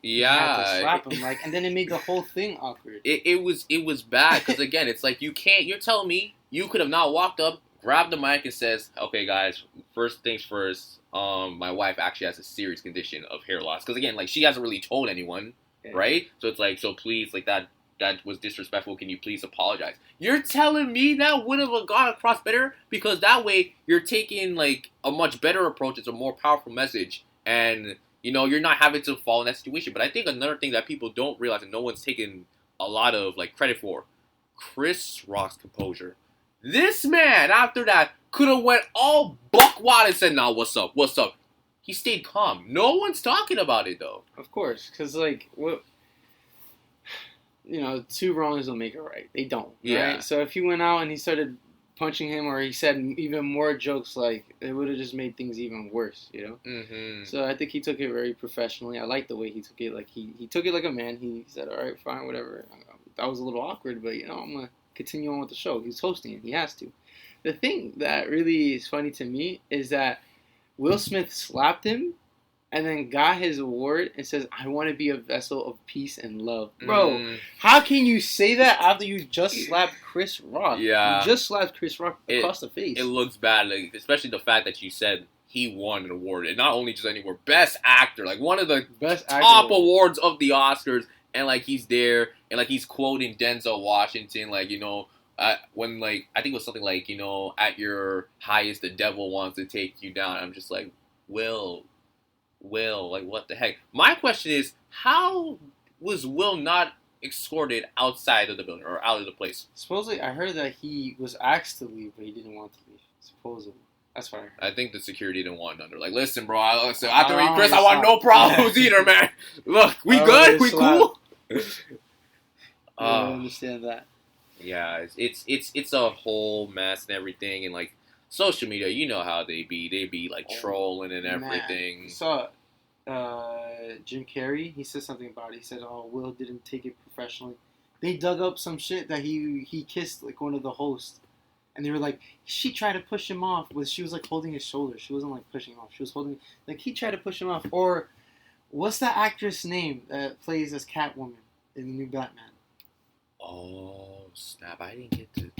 yeah, had to slap him, like, and then it made the whole thing awkward. It was bad, because again, it's like, you can't, you're telling me you could have not walked up, grabbed the mic and says, okay guys, first things first, my wife actually has a serious condition of hair loss, because again, like, she hasn't really told anyone, right? So it's like, so please, like, that was disrespectful, can you please apologize? You're telling me that would have gone across better? Because that way, you're taking, like, a much better approach, it's a more powerful message, and, you know, you're not having to fall in that situation. But I think another thing that people don't realize, and no one's taken a lot of, like, credit for, Chris Rock's composure. This man, after that, could have went all buck wild and said, nah, what's up? He stayed calm. No one's talking about it, though. Of course, because, like, what... You know, two wrongs don't make it right. They don't. Yeah. Right? So if he went out and he started punching him, or he said even more jokes, like, it would have just made things even worse, you know? Mm-hmm. So I think he took it very professionally. I like the way he took it. Like, he took it like a man. He said, all right, fine, whatever. That was a little awkward, but, you know, I'm going to continue on with the show. He's hosting it. He has to. The thing that really is funny to me is that Will Smith slapped him and then got his award and says, I want to be a vessel of peace and love. Bro, how can you say that after you just slapped Chris Rock? Yeah. You just slapped Chris Rock across the face. It looks bad, like, especially the fact that you said he won an award. And not only just any award, Best Actor. Like, one of the top awards of the Oscars. And, like, he's there. And, like, he's quoting Denzel Washington. Like, you know, when, like, I think it was something like, you know, at your highest, the devil wants to take you down. I'm just like, Will, like, what the heck? My question is, how was Will not escorted outside of the building or out of the place? Supposedly, I heard that he was asked to leave, but he didn't want to leave. Supposedly. That's what I heard. I think the security didn't want none. They're like, listen, bro, after Chris, I want no problems either, man. Look, we good? We cool? I don't understand that. Yeah, it's a whole mess and everything, and, like, social media, you know how they be like trolling and everything. Man. Saw Jim Carrey, he said something about it. He said, oh, Will didn't take it professionally. They dug up some shit that he kissed, like, one of the hosts. And they were like, she tried to push him off. She was like holding his shoulder. She wasn't like pushing him off. She was holding, like he tried to push him off. Or what's that actress name that plays as Catwoman in the new Batman? Oh snap! I didn't get to.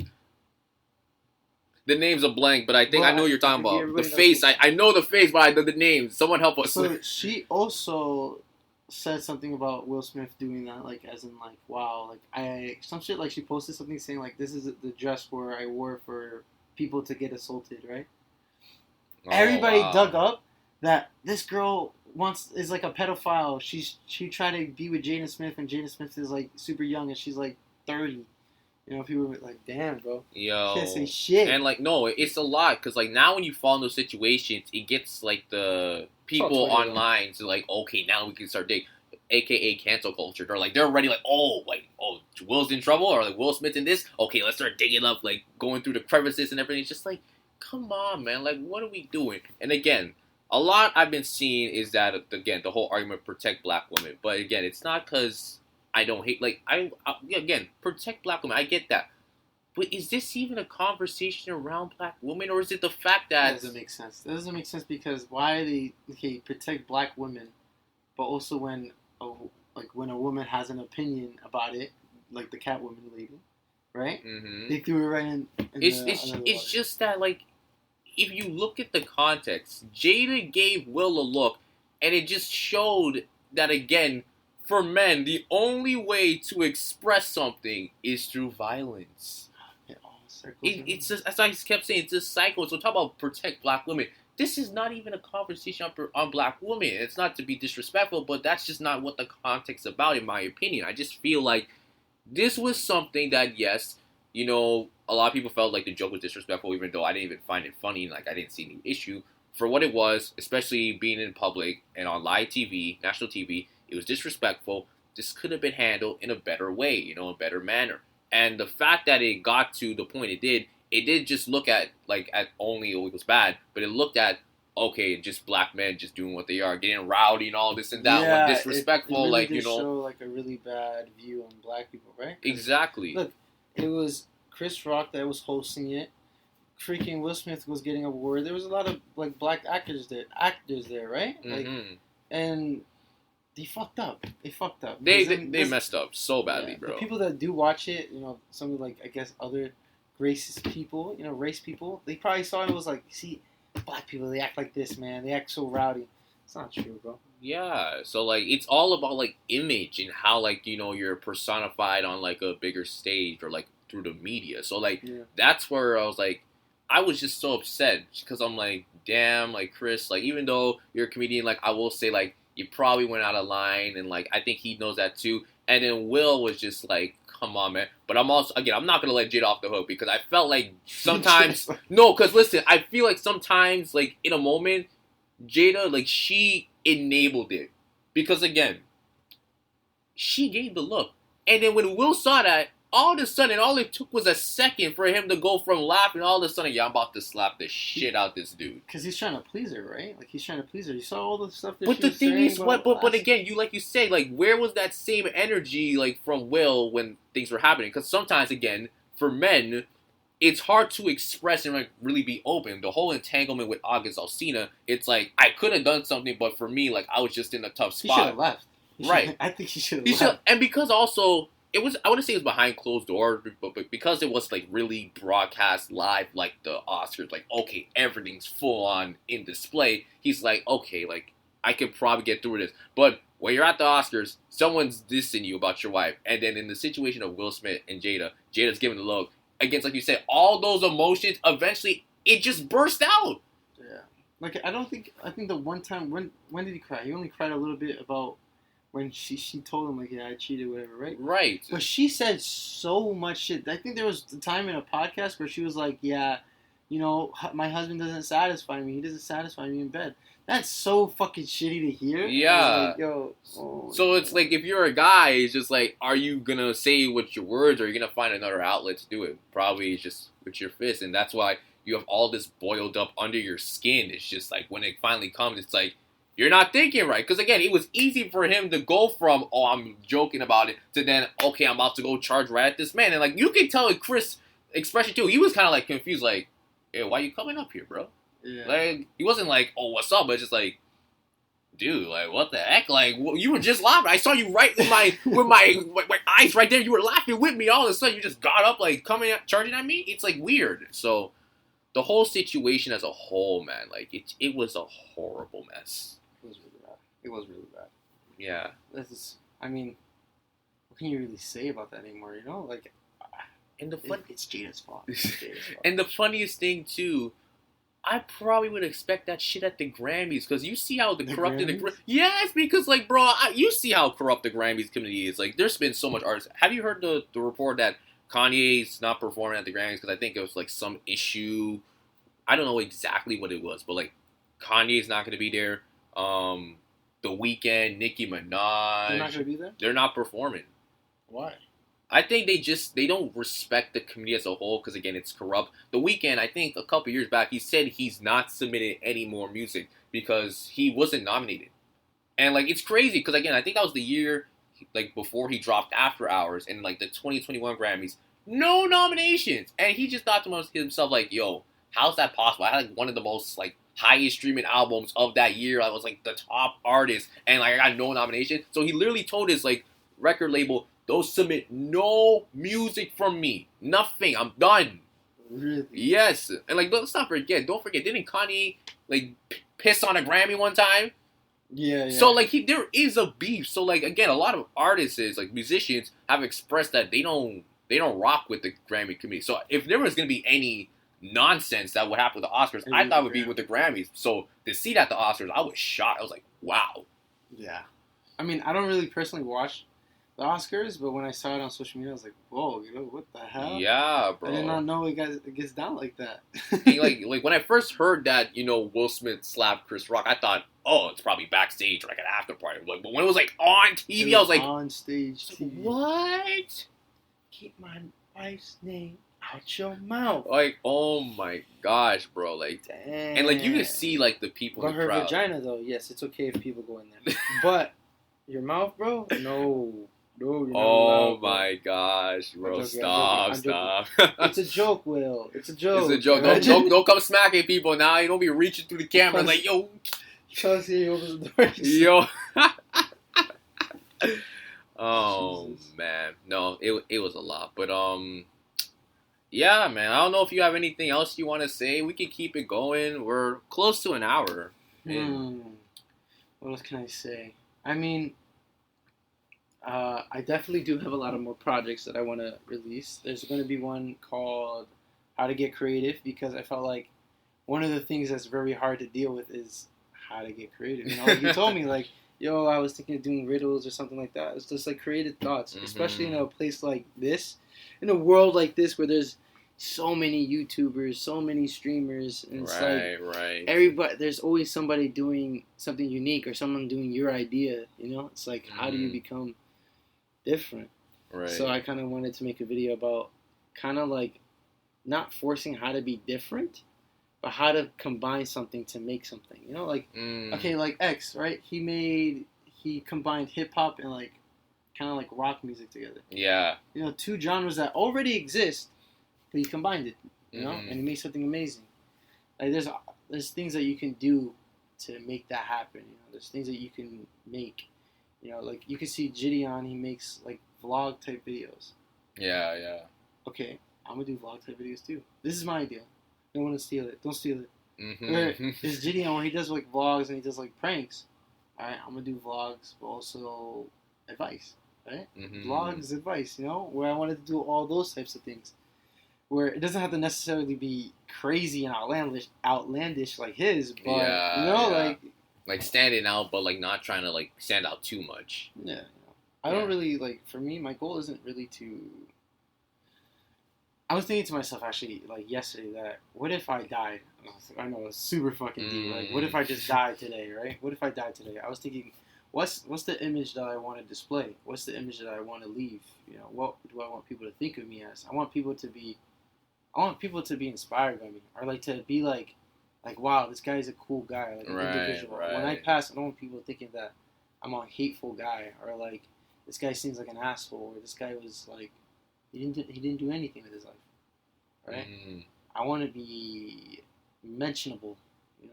The name's a blank, but I think I know what you're talking about. The face, I know the face, but I know the name. Someone help us. So she also said something about Will Smith doing that, like as in like, wow, like some shit, like she posted something saying like, this is the dress where I wore for people to get assaulted, right? Everybody dug up that this girl is like a pedophile. She tried to be with Jaden Smith, and Jaden Smith is like super young, and she's like 30. You know, people were like, damn, bro. Yo. Can't say shit. And, like, no, it's a lot. Because, like, now when you fall in those situations, it gets, like, the people online to, like, okay, now we can start dating. AKA cancel culture. They're already like, oh, Will's in trouble? Or, like, Will Smith's in this? Okay, let's start digging up, like, going through the crevices and everything. It's just like, come on, man. Like, what are we doing? And, again, a lot I've been seeing is that, again, the whole argument protect black women. But, again, it's not because I don't hate, like, again, protect black women. I get that. But is this even a conversation around black women? Or is it the fact that... That doesn't make sense. That doesn't make sense because why are they, protect black women, but also when a woman has an opinion about it, like the Catwoman lady, right? Mm-hmm. They threw it right in It's just that, like, if you look at the context, Jada gave Will a look, and it just showed that, again... For men, the only way to express something is through violence. It's just, as I kept saying, it's a cycle. So talk about protect black women. This is not even a conversation on black women. It's not to be disrespectful, but that's just not what the context is about, in my opinion. I just feel like this was something that, yes, you know, a lot of people felt like the joke was disrespectful, even though I didn't even find it funny. Like, I didn't see any issue. For what it was, especially being in public and on live TV, national TV, it was disrespectful. This could have been handled in a better way, you know, a better manner. And the fact that it got to the point it did just look at, like, at only it was bad, but it looked at, okay, just black men just doing what they are, getting rowdy and all this and that, yeah, disrespectful, it really like, did you know. show, like, a really bad view on black people, right? Exactly. Look, it was Chris Rock that was hosting it. Freaking Will Smith was getting a award. There was a lot of, like, black actors there, right? Mm-hmm. Like, and... They fucked up. They messed up so badly, bro. The people that do watch it, you know, some of, like, I guess other racist people, you know, race people, they probably saw it and was like, see, black people, they act like this, man. They act so rowdy. It's not true, bro. Yeah, so, like, it's all about, like, image and how, like, you know, you're personified on, like, a bigger stage or, like, through the media. So, like, that's where I was, like, I was just so upset because I'm like, damn, like, Chris, like, even though you're a comedian, like, I will say, like, you probably went out of line, and, like, I think he knows that, too. And then Will was just like, come on, man. But I'm also, again, I'm not going to let Jada off the hook, because I felt like sometimes, no, because, listen, I feel like sometimes, like, in a moment, Jada, like, she enabled it. Because, again, she gave the look. And then when Will saw that, all of a sudden, all it took was a second for him to go from laughing, all of a sudden, yeah, I'm about to slap the shit out this dude. Because he's trying to please her, right? Like, he's trying to please her. You saw all the stuff that but she the was thing saying is, but again, you say, like, where was that same energy, like, from Will when things were happening? Because sometimes, again, for men, it's hard to express and, like, really be open. The whole entanglement with August Alsina, it's like, I could have done something, but for me, like, I was just in a tough spot. He should have left. Right. I think he should have left. And because also... It was, I wouldn't say it was behind closed doors, but because it was, like, really broadcast live, like the Oscars, like, okay, everything's full on in display, he's like, okay, like, I could probably get through this. But when you're at the Oscars, someone's dissing you about your wife. And then in the situation of Will Smith and Jada's giving the look. Against, like you said, all those emotions, eventually, it just burst out. Yeah. Like, I think the one time, when did he cry? He only cried a little bit about... When she told him, like, yeah, I cheated, whatever, right? Right. But she said so much shit. I think there was a time in a podcast where she was like, yeah, you know, my husband doesn't satisfy me. He doesn't satisfy me in bed. That's so fucking shitty to hear. Yeah. Like, yo. So it's like, if you're a guy, it's just like, are you going to say with your words, or are you going to find another outlet to do it? Probably it's just with your fist. And that's why you have all this boiled up under your skin. It's just like, when it finally comes, it's like, you're not thinking right. Because, again, it was easy for him to go from, oh, I'm joking about it, to then, okay, I'm about to go charge right at this man. And, like, you can tell Chris, expression too. He was kind of like confused, like, "Hey, why you coming up here, bro?" Yeah. Like he wasn't like, "Oh, what's up?" But just like, dude, like, what the heck? Like, you were just laughing. I saw you right with my eyes right there. You were laughing with me. All of a sudden, you just got up, like, charging at me. It's like weird. So, the whole situation as a whole, man, like, it was a horrible mess. It was really bad. It was really bad. Yeah. I mean, what can you really say about that anymore? You know, like, And it's Jada's fault. and the funniest thing too, I probably would expect that shit at the Grammys because you see how the corrupted Grammys? yes, because like bro, you see how corrupt the Grammys community is. Like there's been so much artists. Have you heard the report that Kanye's not performing at the Grammys because I think it was like some issue. I don't know exactly what it was, but like Kanye's not going to be there. The Weeknd, Nicki Minaj, They're not going to be there? They're not performing. Why? I think they don't respect the community as a whole because again it's corrupt. The Weeknd, I think a couple years back, he said he's not submitting any more music because he wasn't nominated, and like it's crazy because again I think that was the year like before he dropped After Hours and like the 2021 Grammys, no nominations, and he just thought to himself like, yo, how's that possible? I had like one of the most like highest streaming albums of that year. I was like the top artist, and like I got no nomination. So he literally told his like record label, don't submit no music from me. Nothing. I'm done. Really? Yes. And like, let's not forget. Don't forget. Didn't Kanye like piss on a Grammy one time? Yeah. So like, there is a beef. So like, again, a lot of artists, like musicians, have expressed that they don't rock with the Grammy committee. So if there was gonna be any nonsense that would happen with the Oscars, I thought it would be with the Grammys. So to see that at the Oscars, I was shocked. I was like, wow. Yeah. I mean, I don't really personally watch the Oscars, but when I saw it on social media, I was like, "Whoa, you know what the hell?" Yeah, bro. I did not know it gets down like that. like when I first heard that, Will Smith slapped Chris Rock, I thought, oh, it's probably backstage or like an after party. Like, but when it was like on TV, I was like, on stage TV. What? Keep my wife's name out your mouth. Like, oh my gosh, bro. Like, damn. And like you can see like the people in the her crowd. Vagina though, yes, it's okay if people go in there, but your mouth, bro, no. No, you're not allowed, my gosh, bro! Stop. It's a joke, Will. It's a joke. It's a joke. Don't come smacking people now. You don't be reaching through the camera like, yo. Chelsea opens the door. Yo. Oh Jesus. Man, no, it was a lot, but yeah, man. I don't know if you have anything else you want to say. We can keep it going. We're close to an hour. What else can I say? I mean. I definitely do have a lot of more projects that I want to release. There's going to be one called How to Get Creative because I felt like one of the things that's very hard to deal with is how to get creative. Like you told me, like, yo, I was thinking of doing riddles or something like that. It's just like creative thoughts, especially in a place like this, in a world like this where there's so many YouTubers, so many streamers, and it's right. Everybody, there's always somebody doing something unique or someone doing your idea. It's like how do you become different? Right. So I kind of wanted to make a video about kind of like not forcing how to be different, but how to combine something to make something. Okay, like X, right? He combined hip hop and like kind of like rock music together. Yeah. Two genres that already exist, but he combined it. And he made something amazing. Like there's things that you can do to make that happen. There's things that you can make. Like you can see Gideon, he makes like vlog type videos. Yeah. Okay, I'm gonna do vlog type videos too. This is my idea. Don't want to steal it. Don't steal it. There's Gideon where he does like vlogs and he does like pranks. Alright, I'm gonna do vlogs, but also advice. Right? Vlogs, advice, where I wanted to do all those types of things. Where it doesn't have to necessarily be crazy and outlandish like his, but like standing out, but like not trying to like stand out too much. Yeah, I don't really like. For me, my goal isn't really to. I was thinking to myself actually, like yesterday, that what if I died? I know it's super fucking deep. Like, what if I just died today, right? What if I died today? I was thinking, what's the image that I want to display? What's the image that I want to leave? What do I want people to think of me as? I want people to be inspired by me, or like to be like, wow, this guy is a cool guy, like an individual. Right. When I pass, I don't want people thinking that I'm a hateful guy, or like this guy seems like an asshole, or this guy was like he didn't do anything with his life. right? I want to be mentionable,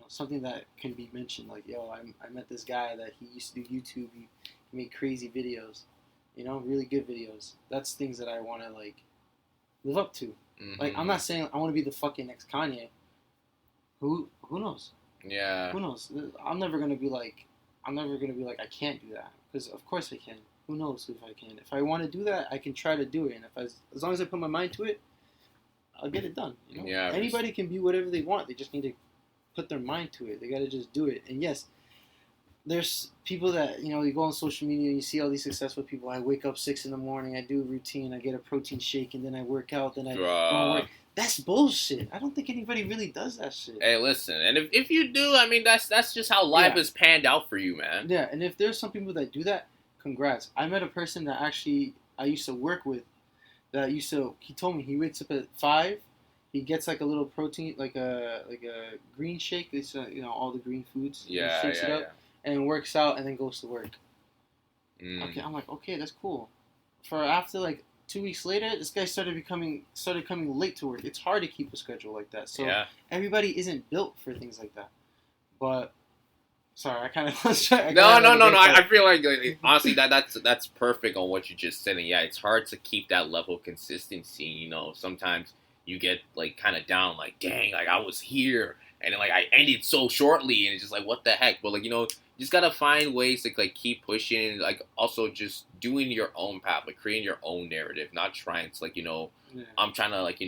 something that can be mentioned. Like, yo, I met this guy that he used to do YouTube. He made crazy videos, really good videos. That's things that I want to like live up to. Like, I'm not saying I want to be the fucking next Kanye. Who knows? Yeah. Who knows? I'm never gonna be like I can't do that, because of course I can. Who knows if I can? If I want to do that, I can try to do it, and as long as I put my mind to it, I'll get it done. Yeah. Anybody can be whatever they want. They just need to put their mind to it. They gotta just do it. And yes, there's people that you go on social media and you see all these successful people. I wake up 6 a.m, I do a routine, I get a protein shake, and then I work out, then I go to work. That's bullshit. I don't think anybody really does that shit. Hey, listen, and if you do, I mean, that's just how life is panned out for you, man. Yeah, and if there's some people that do that, congrats. I met a person that actually I used to work with he told me he wakes up at 5, he gets like a little protein, like a green shake, it's all the green foods. Yeah, he shakes it up and works out and then goes to work. Okay, I'm like, okay, that's cool. For after like 2 weeks later, this guy started coming late to work. It's hard to keep a schedule like that. So everybody isn't built for things like that. But sorry, I kind of lost track. No. I feel like honestly that's perfect on what you just said. And yeah, it's hard to keep that level of consistency. Sometimes you get like kind of down, like dang, like I was here and then like I ended so shortly, and it's just like what the heck. But like you just gotta find ways to like keep pushing, like also just doing your own path, like creating your own narrative, not trying to like I'm trying to like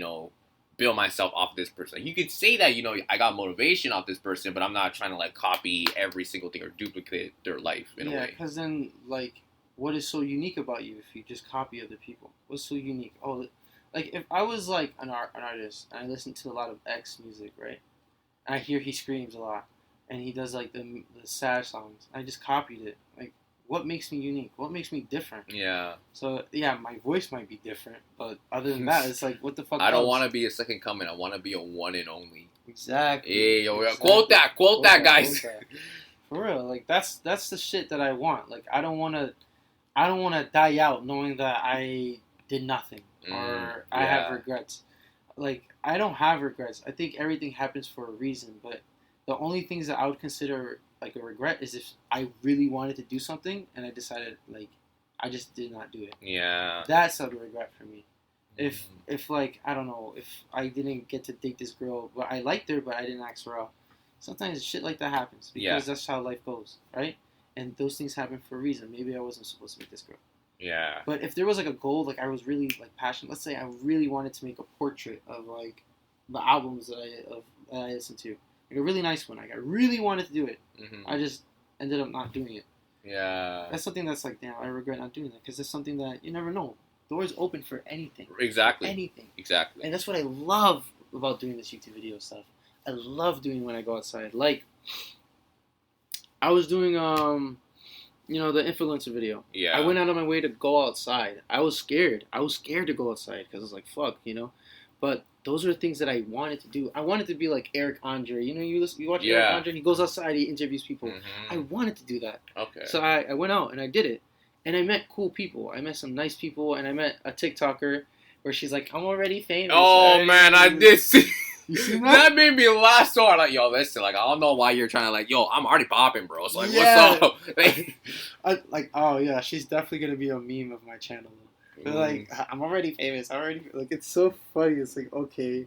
build myself off this person. Like, you could say that I got motivation off this person, but I'm not trying to like copy every single thing or duplicate their life in a way. Yeah, because then like what is so unique about you if you just copy other people? What's so unique? Oh, like if I was like an artist and I listen to a lot of X music, right? And I hear he screams a lot, and he does like the sad songs. I just copied it. Like, what makes me unique? What makes me different? Yeah. So yeah, my voice might be different, but other than that, it's like what the fuck? I don't want to be a second coming. I want to be a one and only. Exactly. Hey, yo, exactly. Quote that, guys. For real, like that's the shit that I want. Like I don't want to die out knowing that I did nothing or I have regrets. Like, I don't have regrets. I think everything happens for a reason, but the only things that I would consider like a regret is if I really wanted to do something and I decided like I just did not do it. Yeah. That's a regret for me. If like I don't know, if I didn't get to date this girl, but I liked her but I didn't ask her out. Sometimes shit like that happens because that's how life goes, right? And those things happen for a reason. Maybe I wasn't supposed to meet this girl. Yeah. But if there was like a goal, like I was really like passionate. Let's say I really wanted to make a portrait of like the albums that I listened to, like a really nice one. Like I really wanted to do it. I just ended up not doing it. Yeah. That's something that's like, damn, I regret not doing that because it's something that you never know. Doors open for anything. Exactly. Anything. Exactly. And that's what I love about doing this YouTube video stuff. I love doing when I go outside. Like I was doing the influencer video. Yeah. I went out of my way to go outside. I was scared. To go outside because I was like, fuck, But those are things that I wanted to do. I wanted to be like Eric Andre. You watch Eric Andre, he goes outside, he interviews people. I wanted to do that. Okay. So I went out and I did it. And I met cool people. I met some nice people, and I met a TikToker where she's like, I'm already famous. Oh, man, I did see. You see that? That made me laugh so hard. Like, yo, listen, like, I don't know why you're trying to, like, yo, I'm already popping, bro. It's like, what's up? Oh, yeah, she's definitely going to be a meme of my channel. But, like, I'm already famous. Like, it's so funny. It's like, okay.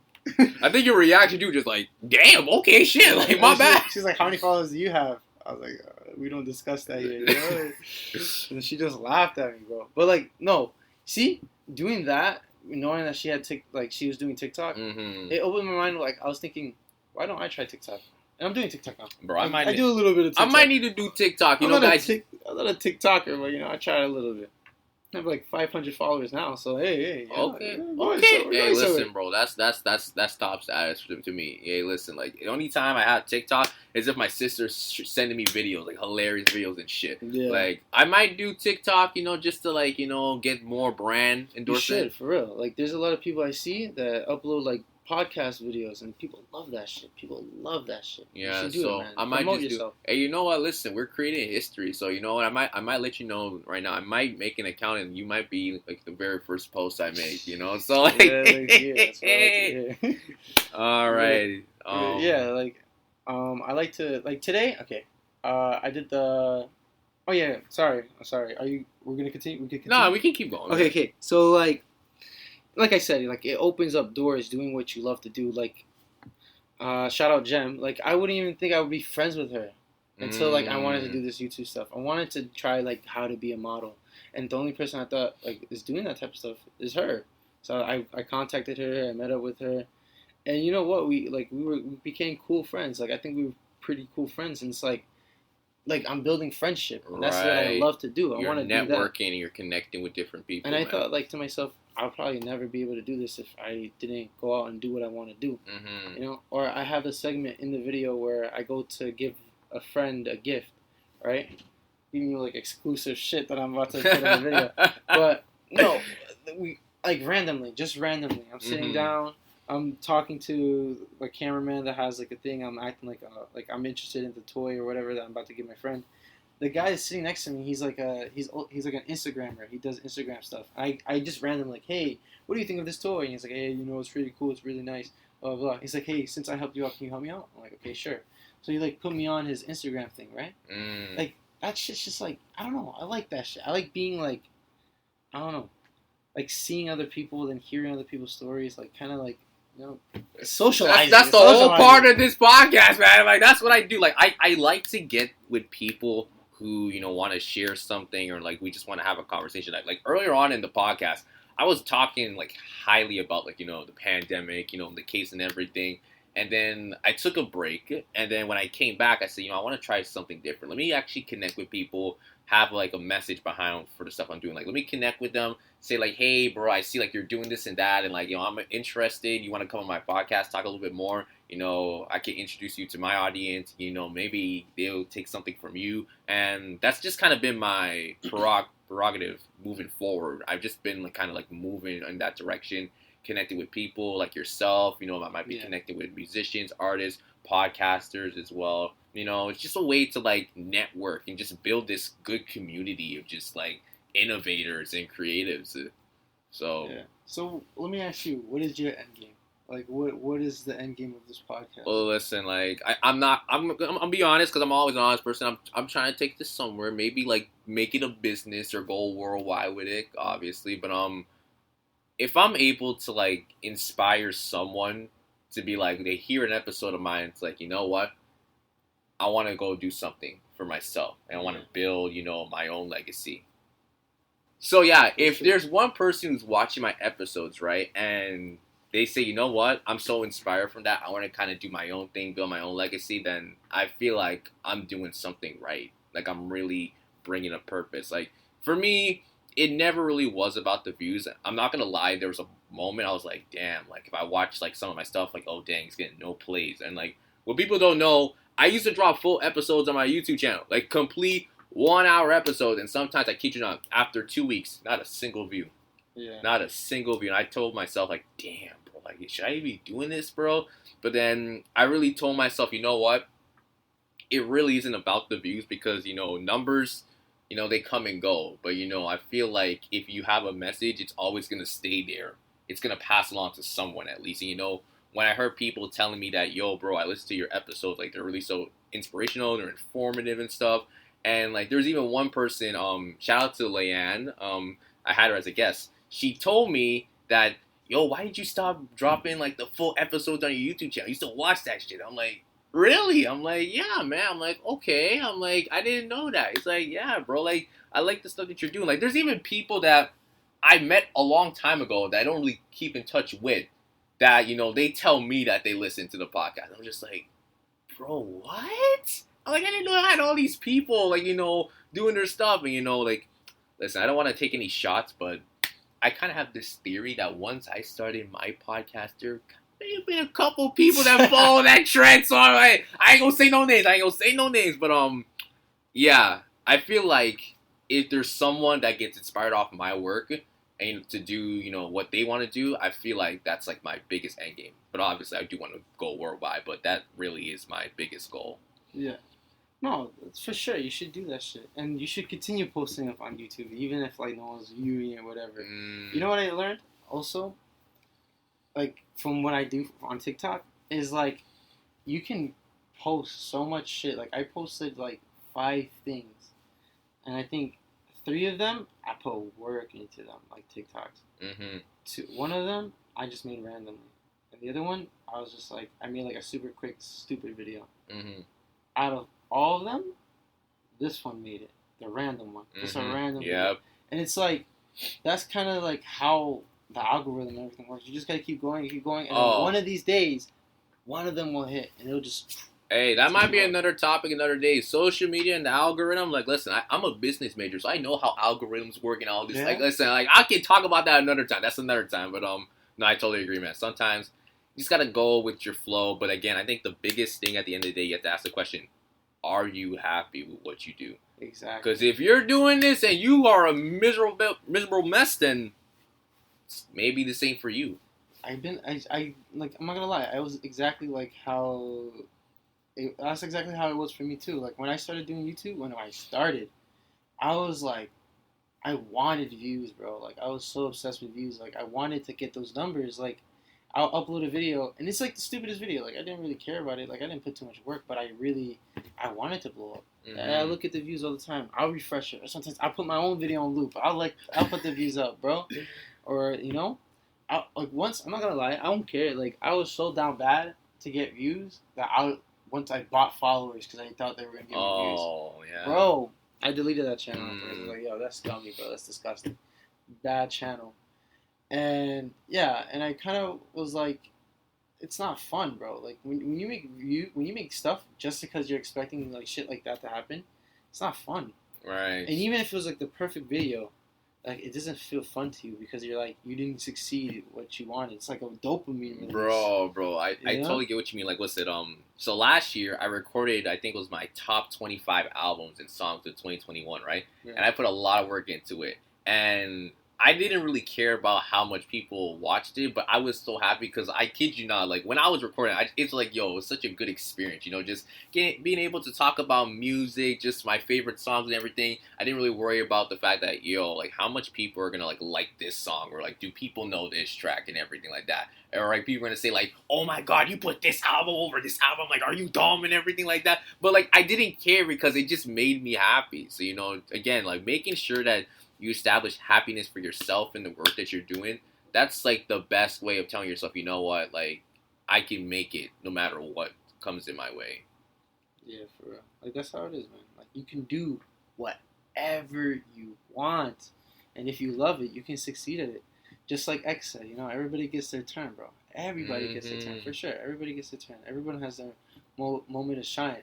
I think your reaction, dude, just like, damn, okay, shit. Like, my bad. She's like, how many followers do you have? I was like, we don't discuss that yet. And she just laughed at me, bro. But, like, no. See, doing that, knowing that she had she was doing TikTok, it opened my mind. Like I was thinking, why don't I try TikTok? And I'm doing TikTok now. Bro, I do a little bit of TikTok. I might need to do TikTok. I'm not a TikToker, but I tried a little bit. I have like 500 followers now, so hey. Okay. Hey, listen, bro, that's top status to me. Hey, listen, like the only time I have TikTok is if my sister's sending me videos, like hilarious videos and shit. Yeah. Like I might do TikTok, just to like get more brand endorsement. You should, for real. Like there's a lot of people I see that upload like podcast videos, and people love that shit. People love that shit. Yeah, you should do so it, man. I might Promote just yourself. do. Hey, you know what? Listen, we're creating history, so you know what? I might let you know right now. I might make an account, and you might be like the very first post I make. You know, so like. Yeah, that's what I like to hear. All right. Yeah, like, I like to like today. Okay, I did the. Oh yeah, sorry. Are you? We're gonna continue. We can continue. No, we can keep going. Okay. So like I said, like it opens up doors doing what you love to do. Like, shout out Jem. Like I wouldn't even think I would be friends with her until like I wanted to do this YouTube stuff. I wanted to try like how to be a model, and the only person I thought like is doing that type of stuff is her. So I contacted her. I met up with her, and you know what? We became cool friends. Like I think we were pretty cool friends, and it's like I'm building friendship. And that's what I love to do. I want to do that. You're networking and you're connecting with different people. And I thought like to myself, I'll probably never be able to do this if I didn't go out and do what I want to do. Mm-hmm. You know, or I have a segment in the video where I go to give a friend a gift, right? Giving you like exclusive shit that I'm about to put in the video. But no, we like just randomly. I'm sitting down. I'm talking to a cameraman that has like a thing. I'm acting like I'm interested in the toy or whatever that I'm about to give my friend. The guy is sitting next to me. He's like he's like an Instagrammer. He does Instagram stuff. I just randomly like, hey, what do you think of this toy? And he's like, hey, you know, it's really cool. It's really nice. Blah blah. He's like, hey, since I helped you out, can you help me out? I'm like, okay, sure. So he like put me on his Instagram thing, right? Like that shit's just like I don't know. I like that shit. I like being like I don't know, like seeing other people and hearing other people's stories. Like kind of like. You know, socializing. That's the whole part of this podcast, man. Like that's what I do. Like I like to get with people who want to share something or like we just want to have a conversation. Like earlier on in the podcast, I was talking like highly about like the pandemic, the case and everything. And then I took a break, and then when I came back, I said, I want to try something different. Let me actually connect with people, have like a message behind for the stuff I'm doing. Like, let me connect with them, say like, hey, bro, I see like you're doing this and that, and like, I'm interested. You want to come on my podcast, talk a little bit more? I can introduce you to my audience. Maybe they'll take something from you, and that's just kind of been my prerogative moving forward. I've just been like kind of like moving in that direction. Connected with people like yourself, I might be connected with musicians, artists, podcasters as well. It's just a way to like network and just build this good community of just like innovators and creatives. So let me ask you, what is your end game? Like, what is the end game of this podcast? Well, listen, like I'm be honest because I'm always an honest person. I'm trying to take this somewhere, maybe like make it a business or go worldwide with it, obviously, but if I'm able to like inspire someone to be like they hear an episode of mine, it's like, you know what? I want to go do something for myself and I want to build, my own legacy. So yeah, if there's one person who's watching my episodes, right, and they say, you know what? I'm so inspired from that. I want to kind of do my own thing, build my own legacy. Then I feel like I'm doing something right. Like I'm really bringing a purpose. Like for me, it never really was about the views. I'm not going to lie. There was a moment I was like, damn, like if I watch like some of my stuff, like, oh dang, it's getting no plays. And like what people don't know, I used to drop full episodes on my YouTube channel, like complete 1 hour episodes. And sometimes I kid you not, after 2 weeks, not a single view. Yeah. Not a single view. And I told myself like, damn, bro, like should I be doing this, bro? But then I really told myself, you know what? It really isn't about the views because, numbers, they come and go. But, I feel like if you have a message, it's always going to stay there. It's going to pass along to someone at least. And, when I heard people telling me that, yo, bro, I listened to your episodes, like, they're really so inspirational, they're informative and stuff. And, like, there's even one person, shout out to Leanne, I had her as a guest. She told me that, yo, why did you stop dropping, like, the full episodes on your YouTube channel? I used to watch that shit. I'm like, really? I'm like, yeah, man. I'm like, okay. I'm like, I didn't know that. It's like, yeah, bro. Like, I like the stuff that you're doing. Like, there's even people that I met a long time ago that I don't really keep in touch with that, they tell me that they listen to the podcast. I'm just like, bro, what? I'm like, I didn't know I had all these people, like, doing their stuff. And, like, listen, I don't want to take any shots, but I kind of have this theory that once I started my podcast, there's been a couple people that follow that trend, so I ain't gonna say no names. But yeah, I feel like if there's someone that gets inspired off my work, and to do, you know, what they want to do, I feel like that's like my biggest end game. But obviously, I do want to go worldwide, but that really is my biggest goal. Yeah. No, it's for sure. You should do that shit, and you should continue posting up on YouTube, even if like no one's viewing it or whatever. You know what I learned also, like from what I do on TikTok, is like you can post so much shit. Like I posted like 5 things, and I think 3 of them I put work into them, like TikToks. 1 of them I just made randomly, and the other one I was just like I made like a super quick stupid video. Out of all of them, this one made it. The random one. Just a random video. And it's like, that's kind of like how the algorithm and everything works. You just gotta keep going, and then one of these days, one of them will hit, and it'll just... Hey, that might be another topic another day. Social media and the algorithm. Like, listen, I'm a business major, so I know how algorithms work and all this. Yeah. Like, listen, like I can talk about that another time. That's another time. But no, I totally agree, man. Sometimes you just gotta go with your flow. But again, I think the biggest thing at the end of the day, you have to ask the question: are you happy with what you do? Exactly. Because if you're doing this and you are a miserable mess, then maybe this ain't for you. I like, I'm not gonna lie, I was exactly like how. That's exactly how it was for me too. Like when I started doing YouTube, when I started, I was like, I wanted views, bro. Like I was so obsessed with views. Like I wanted to get those numbers. Like I'll upload a video, and it's like the stupidest video. Like I didn't really care about it. Like I didn't put too much work, but I wanted to blow up. And I look at the views all the time. I'll refresh it. Or sometimes I put my own video on loop. I'll put the views up, bro. Or you know, like once, I'm not gonna lie, I don't care. Like I was so down bad to get views that once I bought followers because I thought they were gonna give me views. Oh yeah, bro. I deleted that channel. I was like, yo, that's scummy, bro. That's disgusting. Bad channel. And yeah, and I kind of was like, it's not fun, bro. Like when you make stuff just because you're expecting like shit like that to happen, it's not fun. Right. And even if it was like the perfect video, like it doesn't feel fun to you because you're like you didn't succeed what you wanted. It's like a dopamine release. Bro, I totally get what you mean. Like, what's it? So last year I recorded, I think it was my top 25 albums and songs of 2021, right? Yeah. And I put a lot of work into it, and I didn't really care about how much people watched it, but I was so happy because I kid you not, like when I was recording, it's like, yo, it was such a good experience, you know, just being able to talk about music, just my favorite songs and everything. I didn't really worry about the fact that, yo, like how much people are gonna like this song, or like do people know this track and everything like that, or like people are gonna say like, oh my god, you put this album over this album, like are you dumb and everything like that. But like I didn't care because it just made me happy. So you know, again, like making sure that you establish happiness for yourself in the work that you're doing, that's like the best way of telling yourself, you know what, like I can make it no matter what comes in my way. Yeah, for real. Like that's how it is, man. Like you can do whatever you want, and if you love it, you can succeed at it. Just like X said, you know, everybody gets their turn, bro. Everybody gets their turn, for sure. Everybody gets their turn. Everyone has their moment to shine.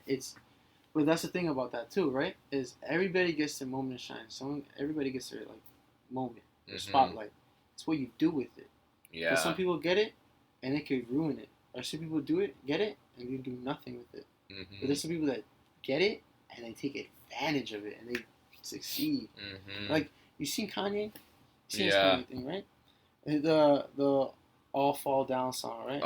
But that's the thing about that too, right? Is everybody gets their moment to shine. Everybody gets their like moment, their spotlight. It's what you do with it. Yeah. Because some people get it and it could ruin it, or some people get it, and you do nothing with it. But there's some people that get it and they take advantage of it and they succeed. Like you seen Kanye? You seen his Kanye thing, right? The All Fall Down song, right?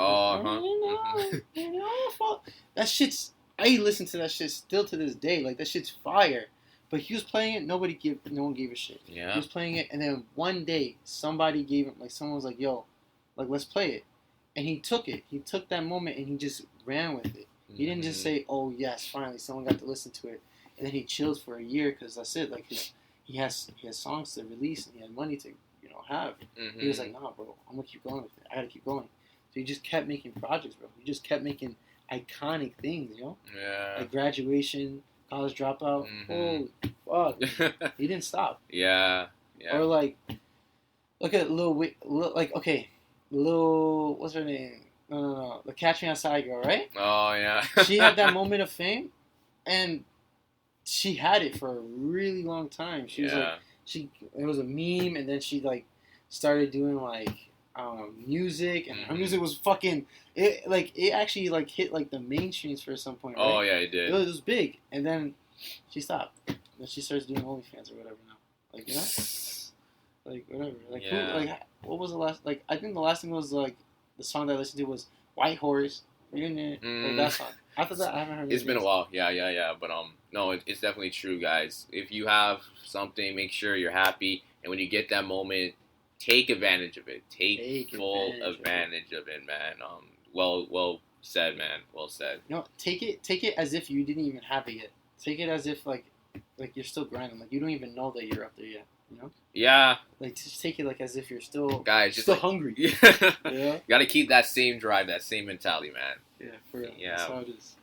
That shit's. I listen to that shit still to this day. Like that shit's fire. But he was playing it. No one gave a shit. Yeah. He was playing it, and then one day somebody gave him, like someone was like, "Yo, like let's play it," and he took it. He took that moment and he just ran with it. He didn't just say, "Oh yes, finally someone got to listen to it," and then he chills for a year because that's it. Like he has songs to release and he had money to have. He was like, "Nah, bro, I'm gonna keep going with it. I gotta keep going." So he just kept making projects, bro. He just kept making iconic things, you know? Yeah. Like Graduation, College Dropout. Holy fuck. He didn't stop. Yeah. Or like, look at Lil, what's her name? No. The Catch Me Outside girl, right? Oh, yeah. She had that moment of fame, and she had it for a really long time. She was like, it was a meme, and then she like started doing like music, and her music was fucking it actually like hit like the mainstreams for some point, right? Oh yeah, it did. It was big, and then she stopped. Then she starts doing OnlyFans or whatever now, like, you know. Like whatever. Like Yeah. what was the last? Like I think the last thing was like the song that I listened to was White Horse. Like that song. After that, I haven't heard. It's been a while. Yeah. But no, it's definitely true, guys. If you have something, make sure you're happy, and when you get that moment, take advantage of it. Take full advantage of it, man. Well said, man. Well said. You know, take it as if you didn't even have it yet. Take it as if like you're still grinding. Like you don't even know that you're up there yet. You know? Yeah. Like just take it like as if you're still still hungry. Yeah. Yeah. Got to keep that same drive, that same mentality, man. Yeah, for real. Yeah. That's how it is.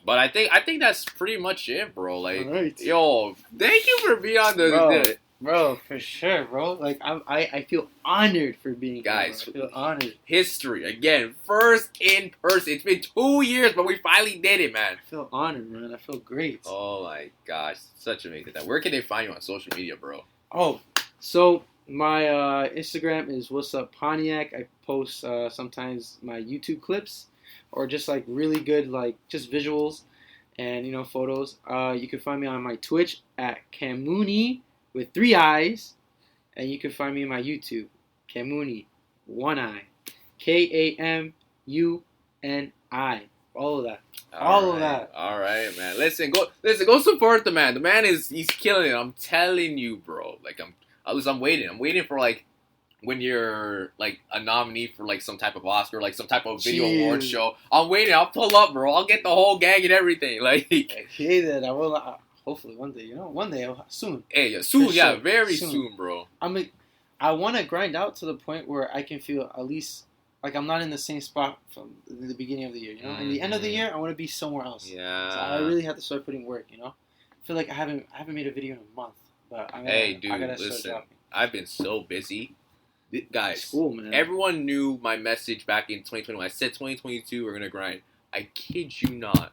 But I think that's pretty much it, bro. Like, right. yo, thank you for being on the Bro, for sure, bro. Like I feel honored for being guys. Here, bro. I feel honored. History again, first in person. It's been 2 years, but we finally did it, man. I feel honored, man. I feel great. Oh my gosh, such amazing. Where can they find you on social media, bro? Oh, so my Instagram is What's Up Pontiac. I post sometimes my YouTube clips or just like really good like just visuals and photos. You can find me on my Twitch at Kamuni with 3 eyes, and you can find me on my YouTube Kamuni 1 eye, Kamuni. All of that. All of that. All right, man. Listen, go support the man. The man he's killing it. I'm telling you, bro. Like I'm waiting. I'm waiting for like when you're like a nominee for like some type of Oscar, like some type of video award show. I'm waiting. I'll pull up, bro. I'll get the whole gang and everything. Like, okay, then I will. Hopefully one day. One day soon. Hey, yeah, soon. Yeah, sure. very soon, bro. I want to grind out to the point where I can feel at least. Like, I'm not in the same spot from the beginning of the year, In the end of the year, I want to be somewhere else. Yeah. So I really have to start putting work, I feel like I haven't made a video in a month, but I gotta start dropping. I've been so busy. Guys, school, man. Everyone knew my message back in 2021. I said 2022, we're going to grind. I kid you not.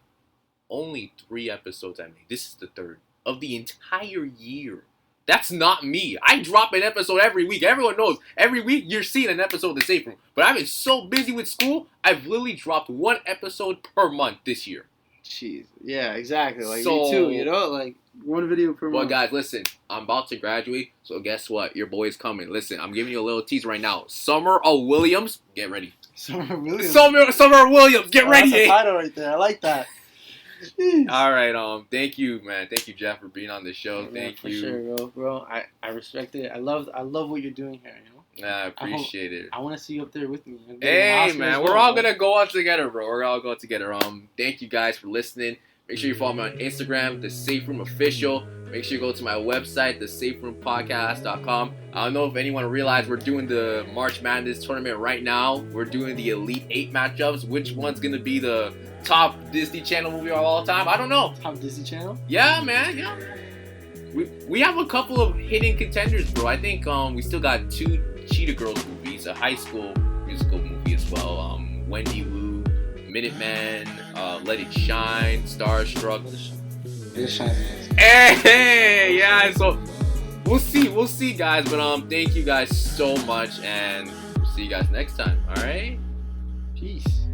Only 3 episodes I made. This is the 3rd of the entire year. That's not me. I drop an episode every week. Everyone knows. Every week you're seeing an episode of The Safe Room. But I've been so busy with school, I've literally dropped 1 episode per month this year. Jeez. Yeah, exactly. Like me too, Like 1 video per month. Well, guys, listen. I'm about to graduate, so guess what? Your boy's coming. Listen, I'm giving you a little tease right now. Summer of Williams, get ready. Summer Williams. Summer Williams, get ready. That's a title right there. I like that. Jeez. All right, thank you, man. Thank you, Jeff, for being on the show. Thank you. For sure, bro. I respect it. I love what you're doing here, I appreciate it. I want to see you up there with me. Hey, man, we're all gonna go out together, bro. We're all going together. Thank you guys for listening. Make sure you follow me on Instagram, The Safe Room Official. Make sure you go to my website, thesaferoompodcast.com. I don't know if anyone realized we're doing the March Madness tournament right now. We're doing the Elite 8 matchups. Which one's gonna be the top Disney Channel movie of all time? I don't know. Top Disney Channel? Yeah, man. Yeah. We have a couple of hidden contenders, bro. I think we still got 2 Cheetah Girls movies, a high school musical movie as well. Wendy Wu, Minutemen, Let It Shine, Starstruck. Let It Shine. Hey, yeah. So we'll see, guys. But thank you guys so much, and we'll see you guys next time. All right. Peace.